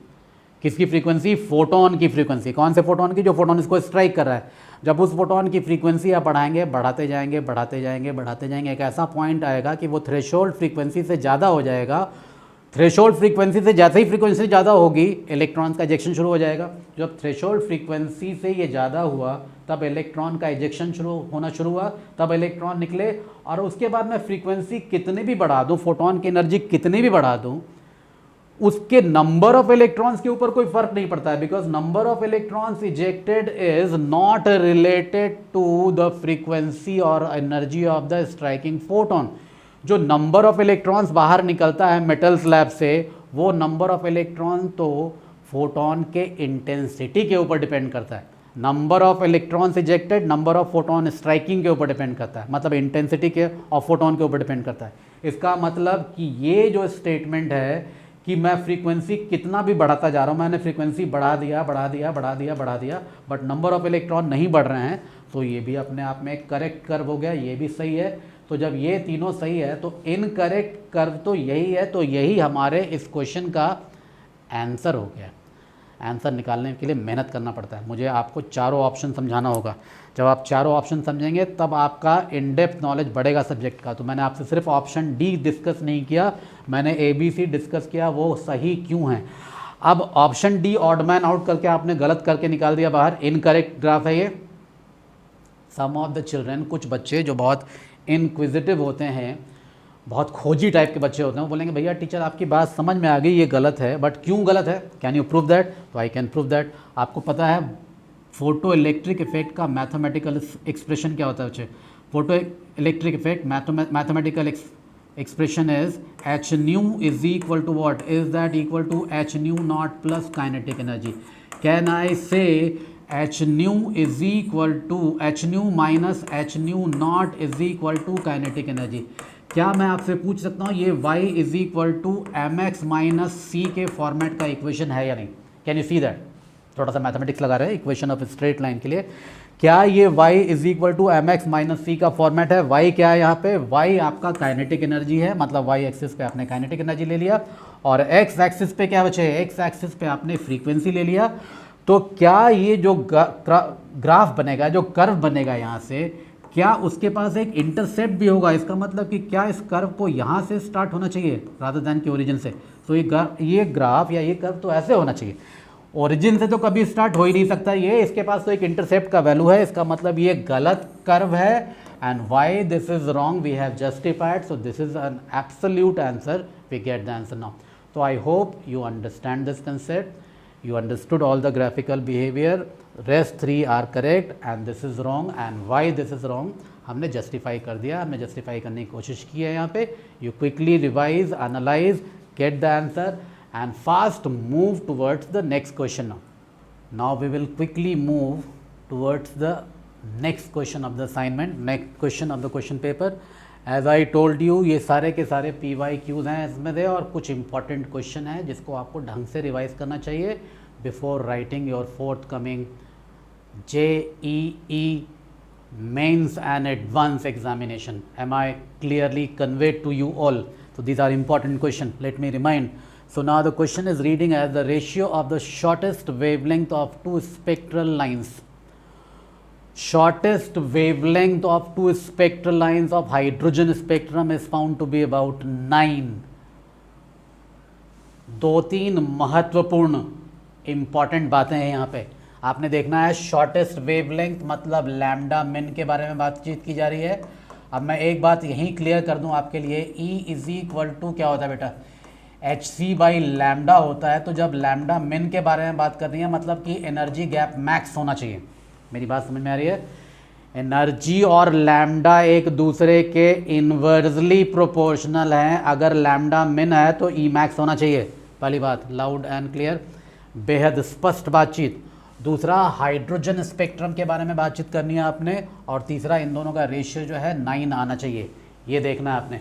किसकी फ्रीक्वेंसी? फोटोन की फ्रीक्वेंसी। कौन से फोटोन की? जो फोटोन इसको स्ट्राइक कर रहा है। जब उस फोटोन की फ्रीक्वेंसी आप बढ़ाएंगे, बढ़ाते जाएंगे, बढ़ाते जाएंगे, बढ़ाते जाएंगे, एक ऐसा पॉइंट आएगा कि वो थ्रेशोल्ड फ्रीक्वेंसी से ज़्यादा हो जाएगा। थ्रेशोल्ड फ्रीक्वेंसी से जैसे ही फ्रीक्वेंसी ज़्यादा होगी, इलेक्ट्रॉन्स का इजेक्शन शुरू हो जाएगा। जब थ्रेशोल्ड फ्रीक्वेंसी से ये ज़्यादा हुआ, तब इलेक्ट्रॉन का इजेक्शन होना शुरू हुआ, तब इलेक्ट्रॉन निकले। और उसके बाद मैं फ्रीक्वेंसी कितनी भी बढ़ा दूँ, फोटोन की एनर्जी कितनी भी बढ़ा दूँ, उसके नंबर ऑफ इलेक्ट्रॉन्स के ऊपर कोई फर्क नहीं पड़ता है, because number of electrons ejected is not related to the frequency or energy of the striking photon. जो नंबर ऑफ इलेक्ट्रॉन्स बाहर निकलता है मेटल स्लैब से, वो नंबर ऑफ इलेक्ट्रॉन तो फोटोन के इंटेंसिटी के ऊपर डिपेंड करता है। Number of electrons ejected number of photon striking के ऊपर डिपेंड करता है, मतलब इंटेंसिटी के और फोटोन के ऊपर डिपेंड करता है। इसका मतलब कि ये जो स्टेटमेंट है कि मैं फ्रीक्वेंसी कितना भी बढ़ाता जा रहा हूँ, मैंने फ्रीक्वेंसी बढ़ा दिया, बट नंबर ऑफ इलेक्ट्रॉन नहीं बढ़ रहे हैं, तो ये भी अपने आप में एक करेक्ट कर्व हो गया, ये भी सही है। तो जब ये तीनों सही है, तो इनकरेक्ट कर्व तो यही है, तो यही हमारे इस क्वेश्चन का आंसर हो गया। आंसर निकालने के लिए मेहनत करना पड़ता है। मुझे आपको चारों ऑप्शन समझाना होगा। जब आप चारों ऑप्शन समझेंगे, तब आपका इन डेप्थ नॉलेज बढ़ेगा सब्जेक्ट का। तो मैंने आपसे सिर्फ ऑप्शन डी डिस्कस नहीं किया, मैंने ए बी सी डिस्कस किया, वो सही क्यों है। अब option D odd man out करके आपने गलत करके निकाल दिया बाहर, इनकरेक्ट ग्राफ है ये। सम ऑफ द चिल्ड्रन, कुछ बच्चे जो बहुत इनक्विजिटिव होते हैं, बहुत खोजी टाइप के बच्चे होते हैं, वो बोलेंगे भैया टीचर आपकी बात समझ में आ गई, ये गलत है, बट क्यों गलत है, कैन यू प्रूव दैट? तो आई कैन प्रूव दैट। आपको पता है फोटो इलेक्ट्रिक इफेक्ट का मैथमेटिकल एक्सप्रेशन क्या होता है बच्चे? Photo electric effect mathematical expression is h nu is equal to what? Is that equal to h nu naught plus kinetic energy. Can I say h nu is equal to h nu minus h nu naught is equal to kinetic energy? क्या मैं आपसे पूछ सकता हूँ ये y is equal to m x minus सी के format का equation है या नहीं? Can you see that? थोड़ा सा मैथमेटिक्स लगा रहे हैं इक्वेशन ऑफ स्ट्रेट लाइन के लिए। क्या ये y is equal to m x minus c का फॉर्मेट है? y क्या है यहाँ पे? y आपका काइनेटिक एनर्जी है, मतलब y एक्सिस पे आपने काइनेटिक एनर्जी ले लिया, और x एक्सिस पे क्या बचे? x एक्सिस पे आपने फ्रीक्वेंसी ले लिया। तो क्या ये जो ग्राफ बनेगा, जो कर्व बनेगा यहाँ से, क्या उसके पास एक इंटरसेप्ट भी होगा? इसका मतलब कि क्या इस कर्व को यहाँ से स्टार्ट होना चाहिए रादर दैन कि ओरिजिन से? तो ये ग्राफ या ये कर्व तो ऐसे होना चाहिए, ओरिजिन से तो कभी स्टार्ट हो ही नहीं सकता ये। इसके पास तो एक इंटरसेप्ट का वैल्यू है, इसका मतलब ये गलत कर्व है, and why this is wrong we have justified. So this is an absolute answer, we get the answer now. So I hope you understand this concept, you understood all the graphical behavior, rest 3 are correct and this is wrong, and why this is wrong हमने justify कर दिया, हमने justify करने की कोशिश की है यहाँ पे. You quickly revise, analyse, gate the answer and fast move towards the next question now. Now we will quickly move towards the next question of the assignment, next question of the question paper. As I told you, ये सारे के सारे PYQs हैं इसमें दे, और कुछ important question है जिसको आपको ढंग से रिवाइज करना चाहिए before writing your forthcoming JEE mains and advanced examination. Am I clearly conveyed to you all? So these are important questions. Let me remind. So now the question is reading as the ratio of the shortest wavelength of two spectral lines. Shortest wavelength of two spectral lines of hydrogen spectrum is found to be about 9. 2-3 महत्वपूर्ण important बातें हैं यहाँ पे. आपने देखना है shortest wavelength मतलब lambda मिन के बारे में बातचीत की जा रही है. अब मैं एक बात यहीं क्लियर कर दूं आपके लिए, E इज इक्वल टू क्या होता है बेटा, hc/लैम्डा होता है. तो जब लैम्डा मिन के बारे में बात कर रही है मतलब कि एनर्जी गैप मैक्स होना चाहिए. मेरी बात समझ में आ रही है? एनर्जी और लैम्डा एक दूसरे के इन्वर्सली प्रोपोर्शनल हैं. अगर लैम्डा मिन है तो ई मैक्स होना चाहिए. पहली बात, लाउड एंड क्लियर, बेहद स्पष्ट बातचीत. दूसरा, हाइड्रोजन स्पेक्ट्रम के बारे में बातचीत करनी है आपने. और तीसरा, इन दोनों का रेशियो जो है 9 आना चाहिए. ये देखना है आपने.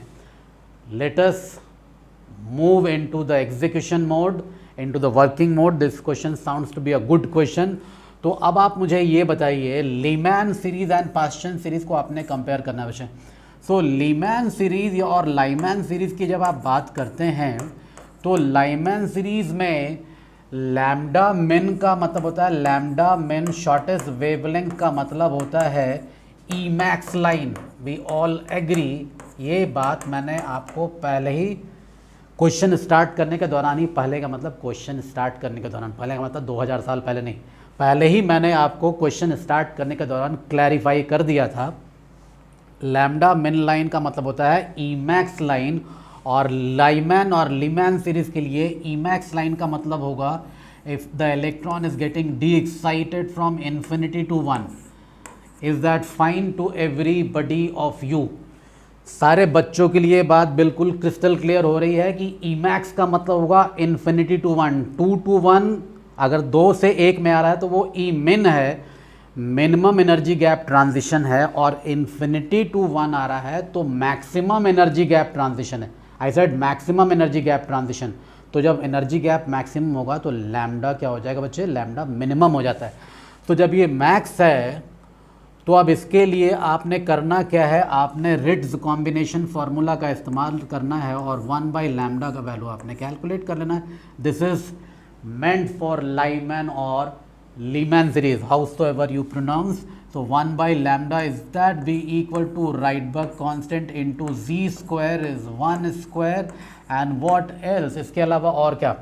Let us move into the execution mode, into the working mode. This question sounds to be a good question. तो अब आप मुझे ये बताइए, Lehmann series and Paschen series को आपने कंपेयर करना है. सो लीमैन सीरीज और लाइमैन सीरीज की जब आप बात करते हैं तो लाइमैन सीरीज में लैम्डा मिन का मतलब होता है, लैम्डा मिन शॉर्टेस्ट वेवलेंथ का मतलब होता है E max line. We all agree. ये बात मैंने आपको पहले ही क्वेश्चन स्टार्ट करने के दौरान ही, पहले का मतलब क्वेश्चन स्टार्ट करने के दौरान, पहले का मतलब 2000 साल पहले नहीं, पहले ही मैंने आपको क्वेश्चन स्टार्ट करने के दौरान क्लैरिफाई कर दिया था. लैम्डा मिन लाइन का मतलब होता है ई मैक्स लाइन, और लाइमैन और लीमैन सीरीज के लिए ई मैक्स लाइन का मतलब होगा if the electron is getting deexcited from infinity to 1. Is that fine to everybody of you? सारे बच्चों के लिए बात बिल्कुल क्रिस्टल क्लियर हो रही है कि ई मैक्स का मतलब होगा इन्फिनिटी टू 1. 2 to 1 अगर 2 से 1 में आ रहा है तो वो ई मिन है, मिनिमम एनर्जी गैप ट्रांजिशन है. और इन्फिनिटी टू 1 आ रहा है तो मैक्सिमम एनर्जी गैप ट्रांजिशन है. I said maximum energy gap transition. तो जब एनर्जी गैप मैक्सिमम होगा तो लैम्डा क्या हो जाएगा बच्चे? लैम्डा मिनिमम हो जाता है. तो जब ये मैक्स है तो अब इसके लिए आपने करना क्या है, आपने रिट्ज कॉम्बिनेशन फार्मूला का इस्तेमाल करना है और 1/लैम्डा का वैल्यू आपने कैलकुलेट कर लेना है. This is meant for Lyman और Lyman series, however you pronounce. So 1/लैम्डा is that V equal to Rydberg constant into Z square is 1 square and what else? इसके अलावा और क्या?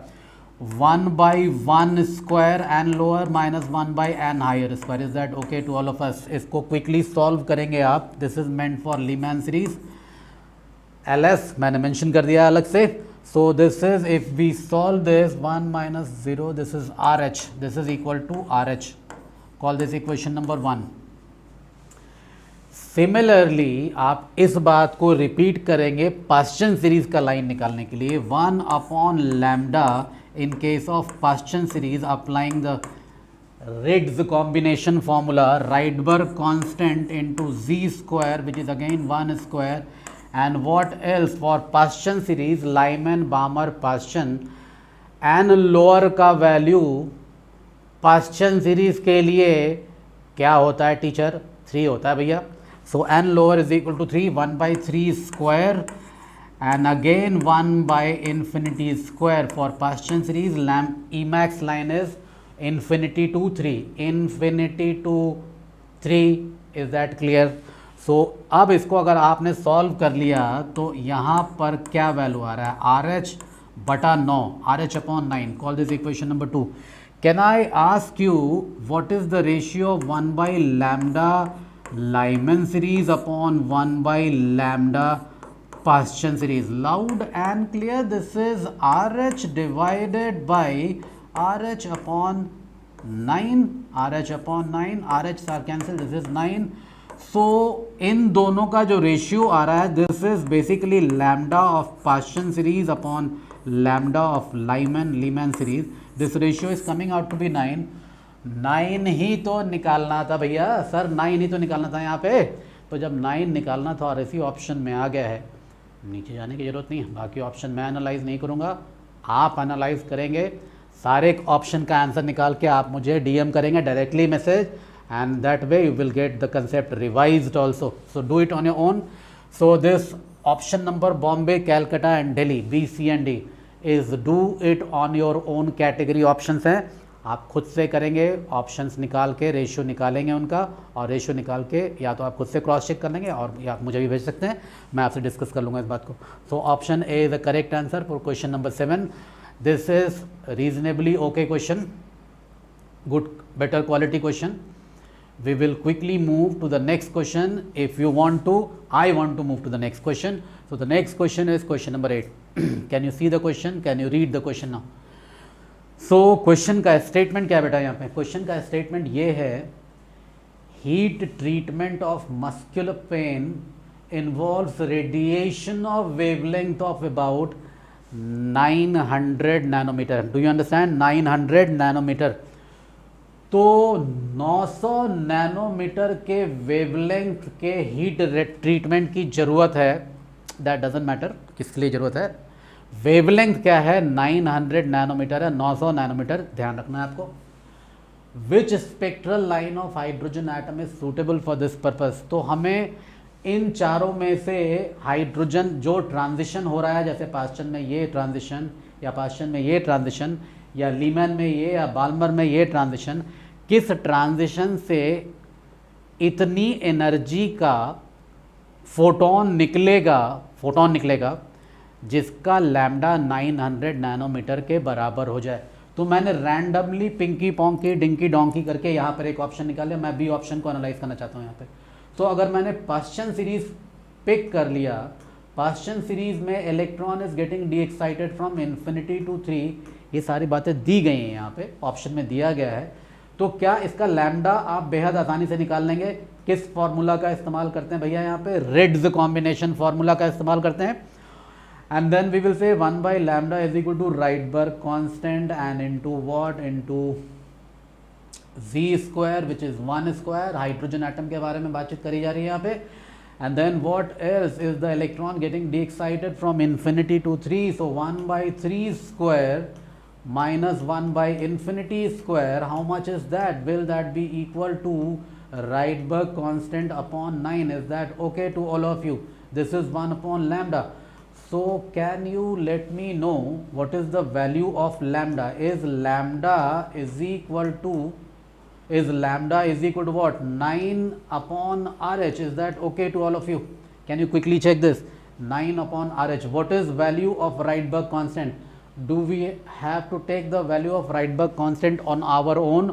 1/1 square and lower minus 1/n higher square. Is that okay to all of us? इसको quickly solve करेंगे आप. This is meant for Lyman series. LS मैंने mention कर दिया अलग से. So this is, if we solve this 1 minus 0, this is RH. This is equal to RH. Call this equation number 1. Similarly आप इस बात को रिपीट करेंगे पास्चन सीरीज का लाइन निकालने के लिए. 1/लैम्डा in case of Paschen series applying the Riggs combination formula, Rydberg constant into Z square which is again 1 square, and what else for Paschen series, Lyman, Balmer, Paschen, and lower का value Paschen series के लिए क्या होता है teacher? 3 होता है भैया. So n lower is equal to 3, 1/3 square and again 1/infinity square. For Paschen series, Emax line is infinity to 3. Infinity to 3, is that clear? So अब इसको अगर आपने सॉल्व कर लिया तो यहाँ पर क्या वैल्यू आ रहा है? RH/9, RH/9. Call this equation number 2. Can I ask you what is the ratio of 1/lambda Lyman series upon 1 by lambda Paschen series. Loud and clear, this is RH divided by RH upon 9, RH upon 9, RH are cancelled, this is 9. So इन दोनों का जो ratio आ रहा है, this is basically lambda of Paschen series upon lambda of Lyman series. This ratio is coming out to be 9. 9 ही तो निकालना था भैया सर, 9 ही तो निकालना था यहाँ पे. तो जब 9 निकालना था और इसी ऑप्शन में आ गया है, नीचे जाने की ज़रूरत नहीं है. बाकी ऑप्शन मैं एनालाइज नहीं करूँगा, आप एनालाइज करेंगे. सारे ऑप्शन का आंसर निकाल के आप मुझे डीएम करेंगे directly message, and that way you will get the concept revised also. So do it on your own. So this option number Bombay, Calcutta and Delhi, B, C and D is do it on your own category options हैं. आप खुद से करेंगे, options निकाल के ratio निकालेंगे उनका, और रेशियो निकाल के या तो आप खुद से क्रॉस चेक कर लेंगे और या आप मुझे भी भेज सकते हैं, मैं आपसे डिस्कस कर लूँगा इस बात को. So option A is the correct answer for question number 7. This is reasonably okay question, good better quality question. We will quickly move to the next question. If you want to, I want to move to the next question. So the next question is question number 8. Can you see the question? Can you read the question now? So question का statement क्या बेटा यहाँ पे? Question का statement ये है, heat treatment of muscular pain involves radiation of wavelength of about 900 nanometer. Do you understand? 900 nanometer. तो 900 nanometre के वेवलेंथ के हीट ट्रीटमेंट की ज़रूरत है. दैट डजेंट मैटर किसके लिए ज़रूरत है, वेवलेंथ क्या है, 900 नैनोमीटर है, 900 नैनोमीटर, ध्यान रखना है आपको. Which spectral line of hydrogen atom is suitable for this purpose. तो हमें इन चारों में से हाइड्रोजन जो ट्रांजिशन हो रहा है, जैसे पास्चन में ये ट्रांजिशन या पास्चन में ये ट्रांजिशन या लीमैन में ये या बाल्मर में ये ट्रांजिशन, किस ट्रांजिशन से इतनी एनर्जी का फोटोन निकलेगा जिसका लैम्डा 900 नैनोमीटर के बराबर हो जाए. तो मैंने रैंडमली पिंकी पोंकी डिंकी डोंकी करके यहाँ पर एक ऑप्शन निकाले. मैं बी ऑप्शन को एनालाइज करना चाहता हूँ यहाँ पे. तो अगर मैंने पास्चन सीरीज पिक कर लिया, पास्चन सीरीज में electron is getting deexcited from infinity to 3, ये सारी बातें दी गई हैं यहाँ पे, ऑप्शन में दिया गया है. तो क्या इसका लैम्डा आप बेहद आसानी से निकाल लेंगे. किस फॉर्मूला का इस्तेमाल करते हैं भैया, यहाँ पे रिड्स कॉम्बिनेशन फार्मूला का इस्तेमाल करते हैं. And then we will say 1 by lambda is equal to Rydberg constant and into what, into v square which is 1 square. Hydrogen atom के बारे में बातचीत करी जा रही है यहाँ पे. And then what else is the electron getting de-excited from infinity to 3? So 1 by 3 square minus 1 by infinity square, how much is that? Will that be equal to Rydberg constant upon 9? Is that okay to all of you? This is 1 upon lambda. So can you let me know what is the value of lambda? Is lambda is equal to what? 9 upon RH. Is that okay to all of you? Can you quickly check this? 9 upon RH. What is value of Rydberg constant? Do we have to take the value of Rydberg constant on our own?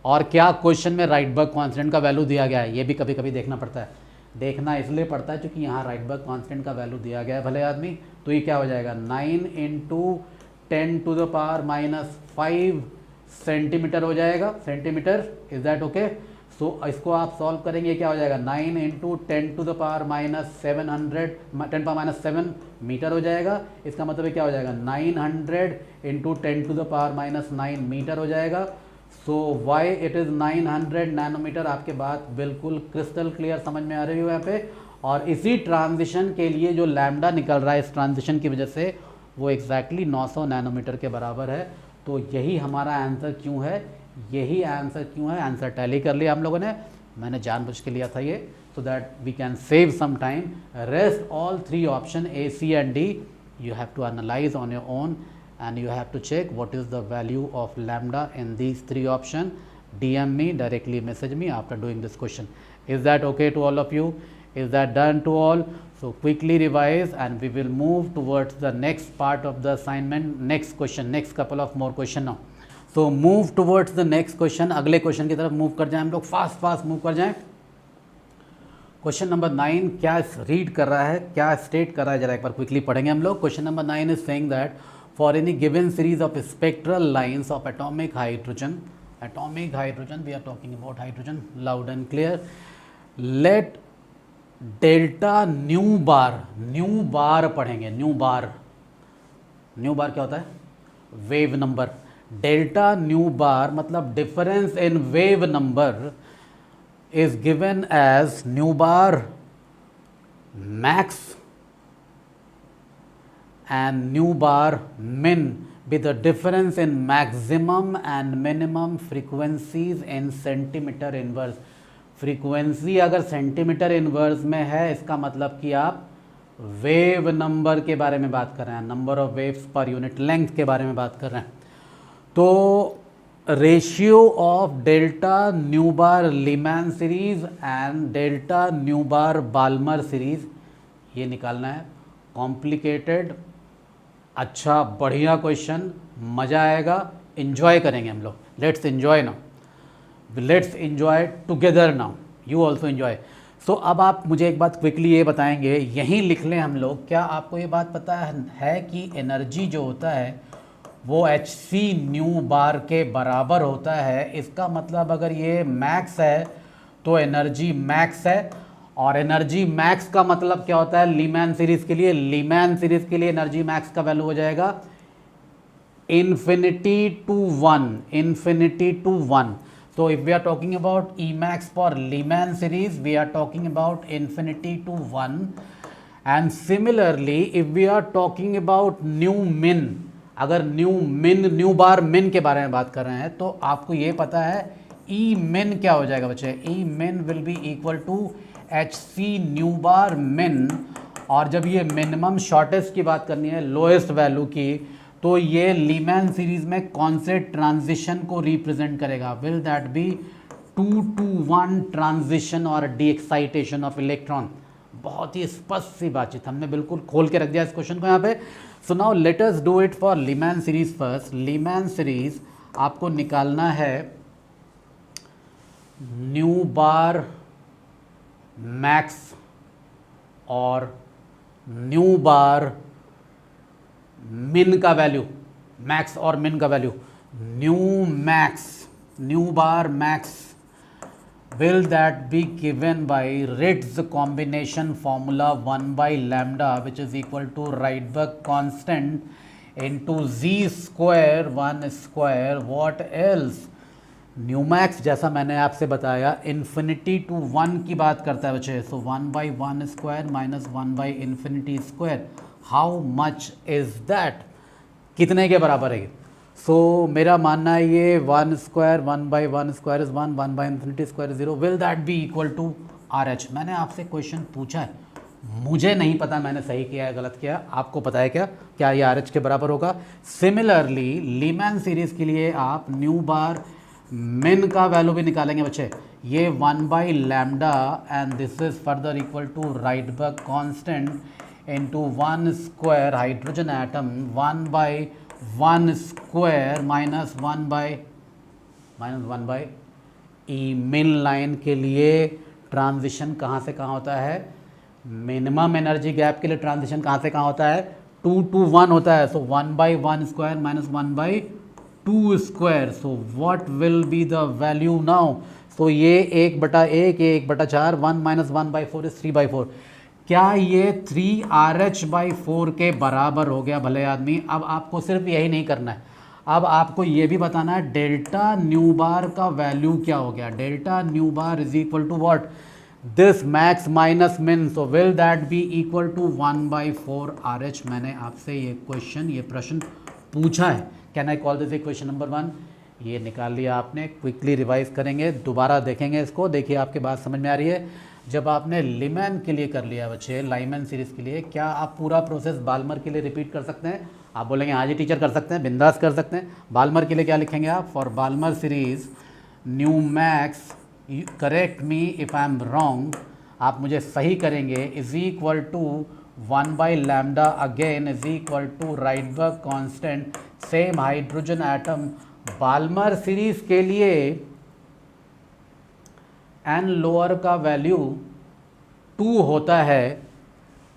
और क्या question में Rydberg constant का value दिया गया है, ये भी कभी कभी देखना पड़ता है. देखना इसलिए पड़ता है क्योंकि यहाँ राइडबर्ग कांस्टेंट का वैल्यू दिया गया है भले आदमी. तो ये क्या हो जाएगा, 9 into 10 to the power minus 5 centimetre हो जाएगा. Centimetre, is that okay? So इसको आप सॉल्व करेंगे, क्या हो जाएगा, 9 into 10 to the power minus 10 power minus 7 metre हो जाएगा. इसका मतलब क्या हो जाएगा, 900 into 10 to the power minus 9 metre हो जाएगा. So why it is 900 nanometre. आपके बात बिल्कुल क्रिस्टल क्लियर समझ में आ रही हो यहाँ पे. और इसी ट्रांजिशन के लिए जो लैम्डा निकल रहा है इस ट्रांजिशन की वजह से, वो एग्जैक्टली 900 नैनोमीटर के बराबर है. तो यही हमारा आंसर क्यों है, यही आंसर क्यों है. आंसर टैली कर लिया हम लोगों ने, मैंने जानबूझ के लिया था ये, so that we can save some time. Rest all 3 option A, C and D you have to analyze on your own and you have to check what is the value of lambda in these 3 options. DM me, directly message me after doing this question. Is that okay to all of you? Is that done to all? So quickly revise and we will move towards the next part of the assignment. Next question, next couple of more question now. So move towards the next question. अगले question की तरफ move कर जाएं हम लोग, fast move कर जाएं. Question number 9 क्या रीड कर रहा है, क्या स्टेट कर रहा है, जरा एक बार क्विकली पढ़ेंगे हम लोग। Question number 9 is saying that for any given series of spectral lines of atomic hydrogen we are talking about hydrogen, loud and clear, let delta nu bar पढ़ेंगे, न्यू बार क्या होता है, wave number. Delta nu bar मतलब difference in wave number is given as nu bar max and nu bar min with the difference in maximum and minimum frequencies in centimeter inverse। Frequency अगर centimetre inverse में है, इसका मतलब कि आप wave number के बारे में बात कर रहे हैं, number of waves per unit length के बारे में बात कर रहे हैं। तो ratio of delta nu bar Lyman series and delta nu bar Balmer series ये निकालना है। कॉम्प्लिकेटेड, अच्छा बढ़िया क्वेश्चन, मज़ा आएगा, इन्जॉय करेंगे हम लोग। Let's enjoy now, let's enjoy together now, you also enjoy. So अब आप मुझे एक बात क्विकली ये बताएंगे, यहीं लिख लें हम लोग, क्या आपको ये बात पता है कि एनर्जी जो होता है वो hc न्यू बार के बराबर होता है। इसका मतलब अगर ये मैक्स है तो एनर्जी मैक्स है, और एनर्जी मैक्स का मतलब क्या होता है लीमैन सीरीज के लिए, लीमैन सीरीज के लिए एनर्जी मैक्स का वैल्यू हो जाएगा infinity to one. So if we are talking about Emax for Lyman series, we are talking about infinity to 1. And similarly, if we are talking about new min, अगर new bar मिन के बारे में बात कर रहे हैं तो आपको ये पता है ई मिन क्या हो जाएगा बच्चे, E min will be equal to h c nu bar min. और जब ये मिनिमम शॉर्टेस्ट की बात करनी है, लोएस्ट वैल्यू की, तो ये लीमैन सीरीज में कौन से ट्रांजिशन को रिप्रेजेंट करेगा, will that be 2-to-1 transition और डी एक्साइटेशन ऑफ इलेक्ट्रॉन। बहुत ही स्पष्ट सी बातचीत, हमने बिल्कुल खोल के रख दिया इस क्वेश्चन को यहाँ पे। So now let us do it for Lyman series first. Lehmann series आपको निकालना है न्यू बार मैक्स और न्यू बार मिन का वैल्यू, मैक्स और मिन का value, new bar max will that be given by Ritz combination formula 1 by lambda which is equal to Rydberg constant into z square 1 square, what else? न्यूमैक्स जैसा मैंने आपसे बताया इन्फिनिटी टू 1 की बात करता है बच्चे, सो 1 by 1 square minus 1 by infinity square, how much is that, कितने के बराबर है? सो मेरा मानना है ये 1 square 1 by 1 square is 1, 1 by infinity square 0, will that be equal to R H. मैंने आपसे क्वेश्चन पूछा है, मुझे नहीं पता मैंने सही किया है गलत किया, आपको पता है क्या ये आर एच के बराबर होगा? सिमिलरली लीमैन सीरीज के लिए आप न्यू बार मिन का वैल्यू भी निकालेंगे बच्चे, ये 1 by lambda and this is further equal to Rydberg constant into 1 square hydrogen atom 1 by 1 square minus 1 by E min line के लिए ट्रांजिशन कहाँ से कहाँ होता है, मिनिमम एनर्जी गैप के लिए ट्रांजिशन कहाँ से कहाँ होता है, 2 to 1 होता है। So 1 by 1 square minus 1 by 2 square, so what will be the value now? So ये 1/1, ये 1/4, 1 minus 1 by 4 इज 3/4। क्या ये 3RH/4 के बराबर हो गया भले आदमी? अब आपको सिर्फ यही नहीं करना है, अब आपको ये भी बताना है डेल्टा न्यू बार का वैल्यू क्या हो गया। Delta nu bar is equal to what, this max minus min, so will that be equal to 1/4 RH। मैंने आपसे ये प्रश्न पूछा है, can I call this equation number 1? ये निकाल लिया आपने, क्विकली रिवाइज करेंगे, दोबारा देखेंगे इसको, देखिए आपके बात समझ में आ रही है। जब आपने लीमैन के लिए कर लिया बच्चे, लीमैन सीरीज़ के लिए, क्या आप पूरा प्रोसेस बाल्मर के लिए रिपीट कर सकते हैं? आप बोलेंगे हाँ जी टीचर कर सकते हैं, बिंदास कर सकते हैं। बाल्मर के लिए क्या लिखेंगे आप? For Balmer series nu max, correct me if I am wrong, आप मुझे सही करेंगे, is equal to 1 by lambda again is equal to Rydberg constant, same hydrogen atom. Balmer series के लिए एन लोअर का वैल्यू 2 होता है,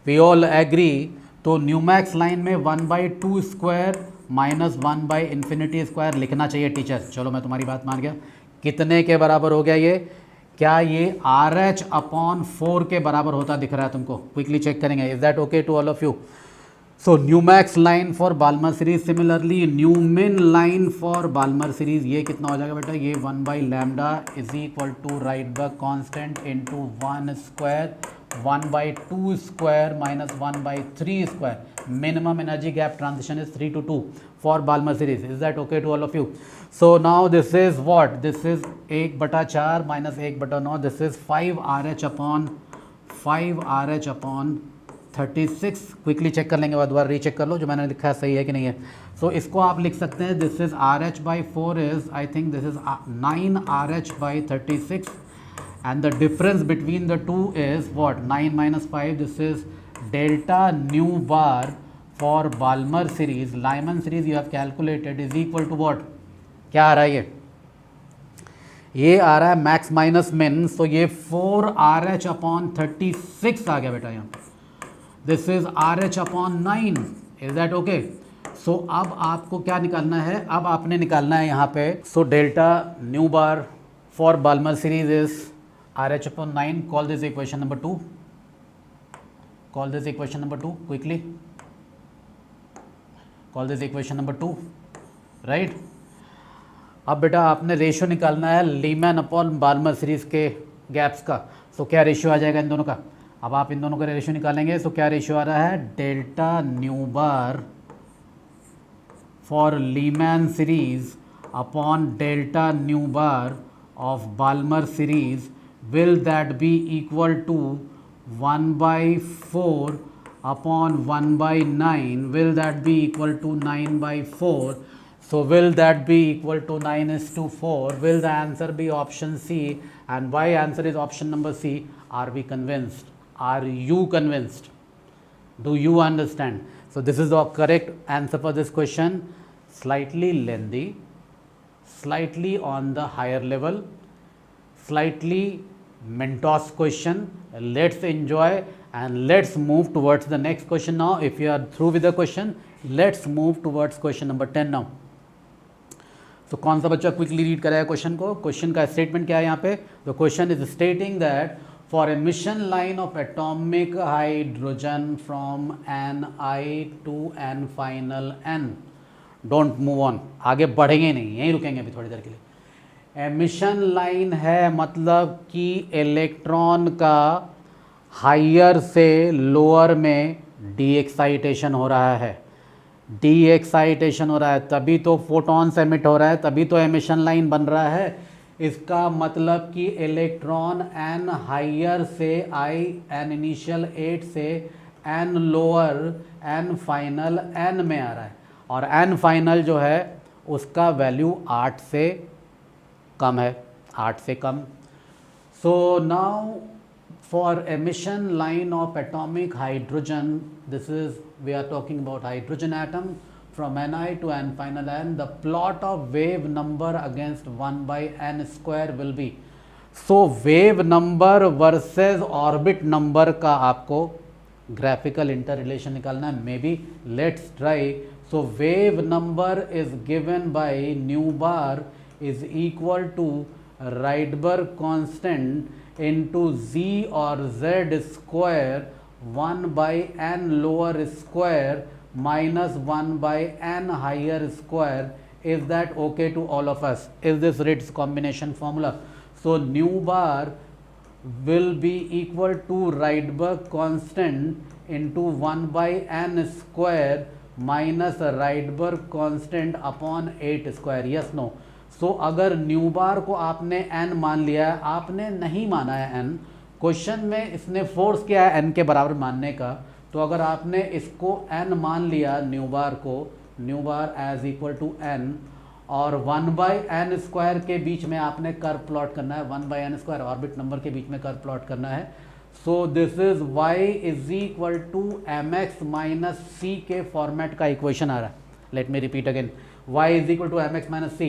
वी ऑल एग्री, तो न्यूमैक्स लाइन में 1/2 स्क्वायर माइनस 1/∞ स्क्वायर लिखना चाहिए टीचर। चलो मैं तुम्हारी बात मान गया। कितने के बराबर हो गया ये? क्या ये RH/4 के बराबर होता दिख रहा है तुमको? क्विकली चेक करेंगे। Is that okay to all of you? So nu max line for Balmer series, similarly nu min line for Balmer series, ये कितना हो जाएगा बेटा? ये 1/λ is equal to Rydberg constant into 1 square 1/2 square minus 1/3 square. Minimum energy gap transition is 3 to 2 for Balmer series. Is that okay to all of you? So now this is what? This is 1/4 minus 1/9, this is 5RH/36। Quickly check कर लेंगे, दोबारा recheck कर लो जो मैंने लिखा है सही है कि नहीं है। सो इसको आप लिख सकते हैं, this is RH/4 is, I think this is 9RH/36 and the difference between the two is what? 9 minus 5. This is delta nu bar for Balmer series. Lyman series you have calculated is equal to what? क्या आ रहा है ये आ रहा है max minus मिन, तो ये 4RH/36 आ गया बेटा यहाँ। This is RH/9। Is that okay? So अब आपको क्या निकालना है? अब आपने निकालना है यहाँ पे, so delta nu bar for Balmer series is RH/9. Call this equation number 2. Call this equation number 2 quickly. Call this equation number 2. Right? अब बेटा आपने रेशियो निकालना है लीमैन अपॉन बाल्मर सीरीज के गैप्स का। सो क्या रेशियो आ जाएगा इन दोनों का? अब आप इन दोनों का रेशियो निकालेंगे। सो क्या रेशियो आ रहा है? Delta nu bar for Lyman series upon delta nu bar of Balmer series, will that be equal to 1/4 upon 1/9? Will that be equal to 9/4? So will that be equal to 9:4? Will the answer be option C? And why answer is option number C? Are we convinced? Are you convinced? Do you understand? So this is the correct answer for this question. Slightly lengthy, slightly on the higher level, slightly Mentos question. Let's enjoy and let's move towards the next question now. If you are through with the question, let's move towards question number 10 now. So कौन सा बच्चा quickly read कराया question को? Question का statement क्या है यहाँ पे? The question is stating that for emission line of atomic hydrogen from Ni to N final N, don't move on, आगे बढ़ेंगे नहीं, यहीं रुकेंगे अभी थोड़ी देर के लिए। एमिशन लाइन है मतलब कि इलेक्ट्रॉन का हायर से लोअर में डी एक्साइटेशन हो रहा है। डी एक्साइटेशन हो रहा है तभी तो फोटॉन्स एमिट हो रहा है, तभी तो एमिशन लाइन बन रहा है। इसका मतलब कि इलेक्ट्रॉन एन हायर से आई, एन इनिशियल 8 से n lower, n final n में आ रहा है, और एन फाइनल जो है उसका वैल्यू 8 से कम है, 8 से कम। So now for emission line of atomic hydrogen, this is we are talking about hydrogen atom from Ni to N final N, the plot of wave number against 1/n square will be, so wave number versus orbit number का आपको graphical interrelation निकालना है। maybe let's try. so wave number is given by nu bar is equal to Rydberg constant into z or z square 1/n lower square minus 1/n higher square. Is that okay to all of us? Is this Ritz combination formula? So nu bar will be equal to Rydberg constant into 1/n square minus Rydberg constant upon 8 square. Yes, no? So अगर new bar को आपने n मान लिया है, आपने नहीं माना है n, क्वेश्चन में इसने फोर्स किया है n के बराबर मानने का, तो अगर आपने इसको n मान लिया न्यू बार को, nu bar as equal to n, और 1/n स्क्वायर के बीच में आपने कर्व प्लॉट करना है, 1/n स्क्वायर ऑर्बिट नंबर के बीच में कर्व प्लॉट करना है। So this is y is equal to mx minus c के फॉर्मेट का इक्वेशन आ रहा है। Let me repeat again, y is equal to mx minus c।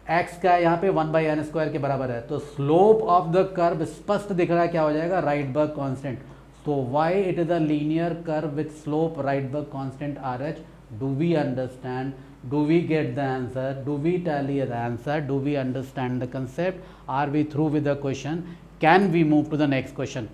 X का यहाँ पे 1/n² के बराबर है, तो स्लोप ऑफ द कर्व स्पष्ट दिख रहा है, क्या हो जाएगा, राइटबर्ग constant. So why it is a linear curve with slope Rydberg constant RH? Do we understand? Do we get the answer? Do we tally the answer? Do we understand the concept? Are we through with the question? Can we move to the next question?